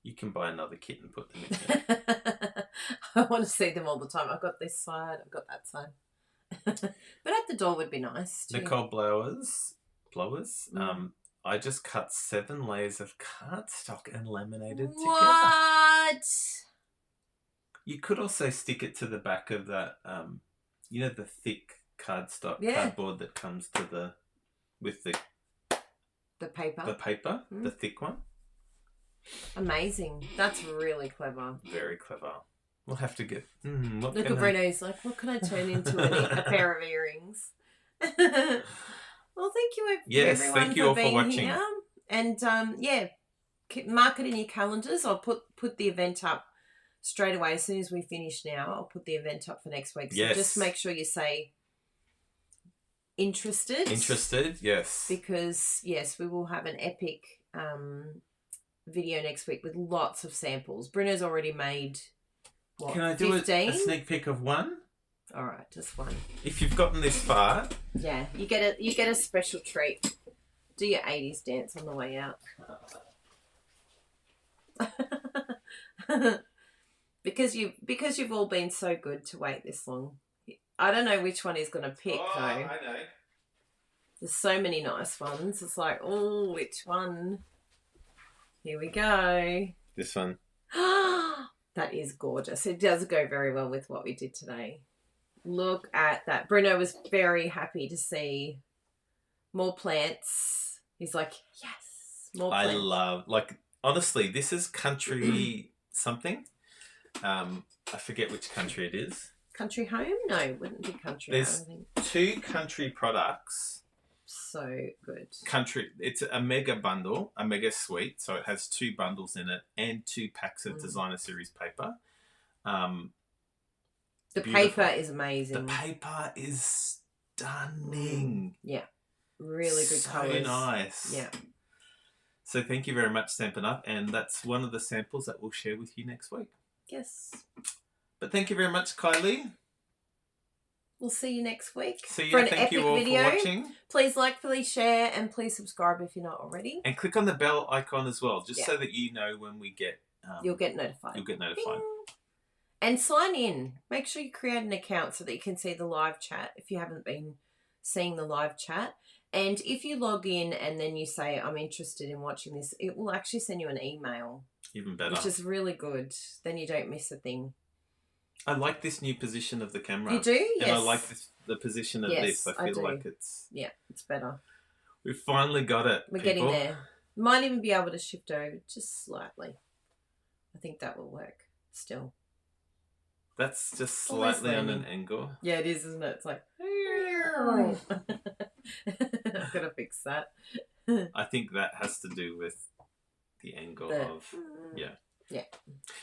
You can buy another kit and put them in here. I want to see them all the time. I've got this side, I've got that side. But at the door would be nice too. Nicole Blowers. I just cut 7 layers of cardstock and laminated together. What? You could also stick it to the back of that you know, the thick cardstock Yeah. cardboard that comes to the with the paper. The thick one. Amazing. That's really clever. Very clever. We'll have to get. Look at Bruno's like, what can I turn into a pair of earrings? Well, thank you, yes, everyone, thank you for all being for watching. here. And yeah, mark it in your calendars. I'll put the event up straight away as soon as we finish. Now I'll put the event up for next week. So just make sure you say interested. Interested, yes. Because yes, we will have an epic video next week with lots of samples. Bruno's already made. What, can I do 15? a sneak peek of one? All right, just one. If you've gotten this far, yeah, you get a special treat. Do your 80s dance on the way out. because you've all been so good to wait this long. I don't know which one he's going to pick though. I know. There's so many nice ones. It's like, oh, which one? Here we go. This one. That is gorgeous. It does go very well with what we did today. Look at that. Bruno was very happy to see more plants. He's like, yes, more plants. I love, like, honestly, this is country something. I forget which country it is. Country Home? No, it wouldn't be Country There's Home. two country products. So good. Country. It's a mega bundle, a mega suite. So it has 2 bundles in it and 2 packs of designer series paper. The paper is amazing. The paper is stunning. Yeah. Really good colours. So nice. Yeah. So thank you very much, Stampin' Up. And that's one of the samples that we'll share with you next week. Yes. But thank you very much, Kylie. We'll see you next week. See you. For an Thank you all video. for watching. Please like, please share, and please subscribe if you're not already. And click on the bell icon as well, just so that you know when we get... you'll get notified. You'll get notified. Bing. And sign in. Make sure you create an account so that you can see the live chat if you haven't been seeing the live chat. And if you log in and then you say, I'm interested in watching this, it will actually send you an email. Even better. Which is really good. Then you don't miss a thing. I like this new position of the camera. You do? Yes. And I like the position of this. I feel like it's... Yeah, it's better. We've finally got it, We're getting there. Might even be able to shift over just slightly. I think that will work still. That's just slightly on an angle. Yeah, it is, isn't it? It's like... I've got to fix that. I think that has to do with the angle of... Yeah. Yeah.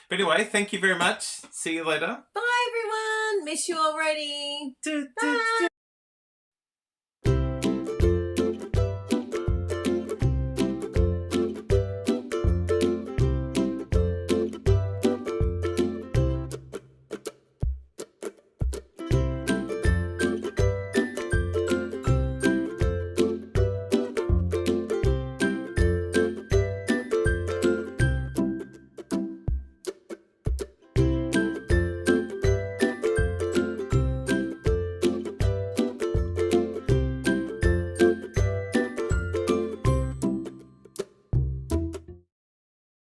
But anyway, thank you very much. See you later. Bye, everyone. Miss you already. Bye.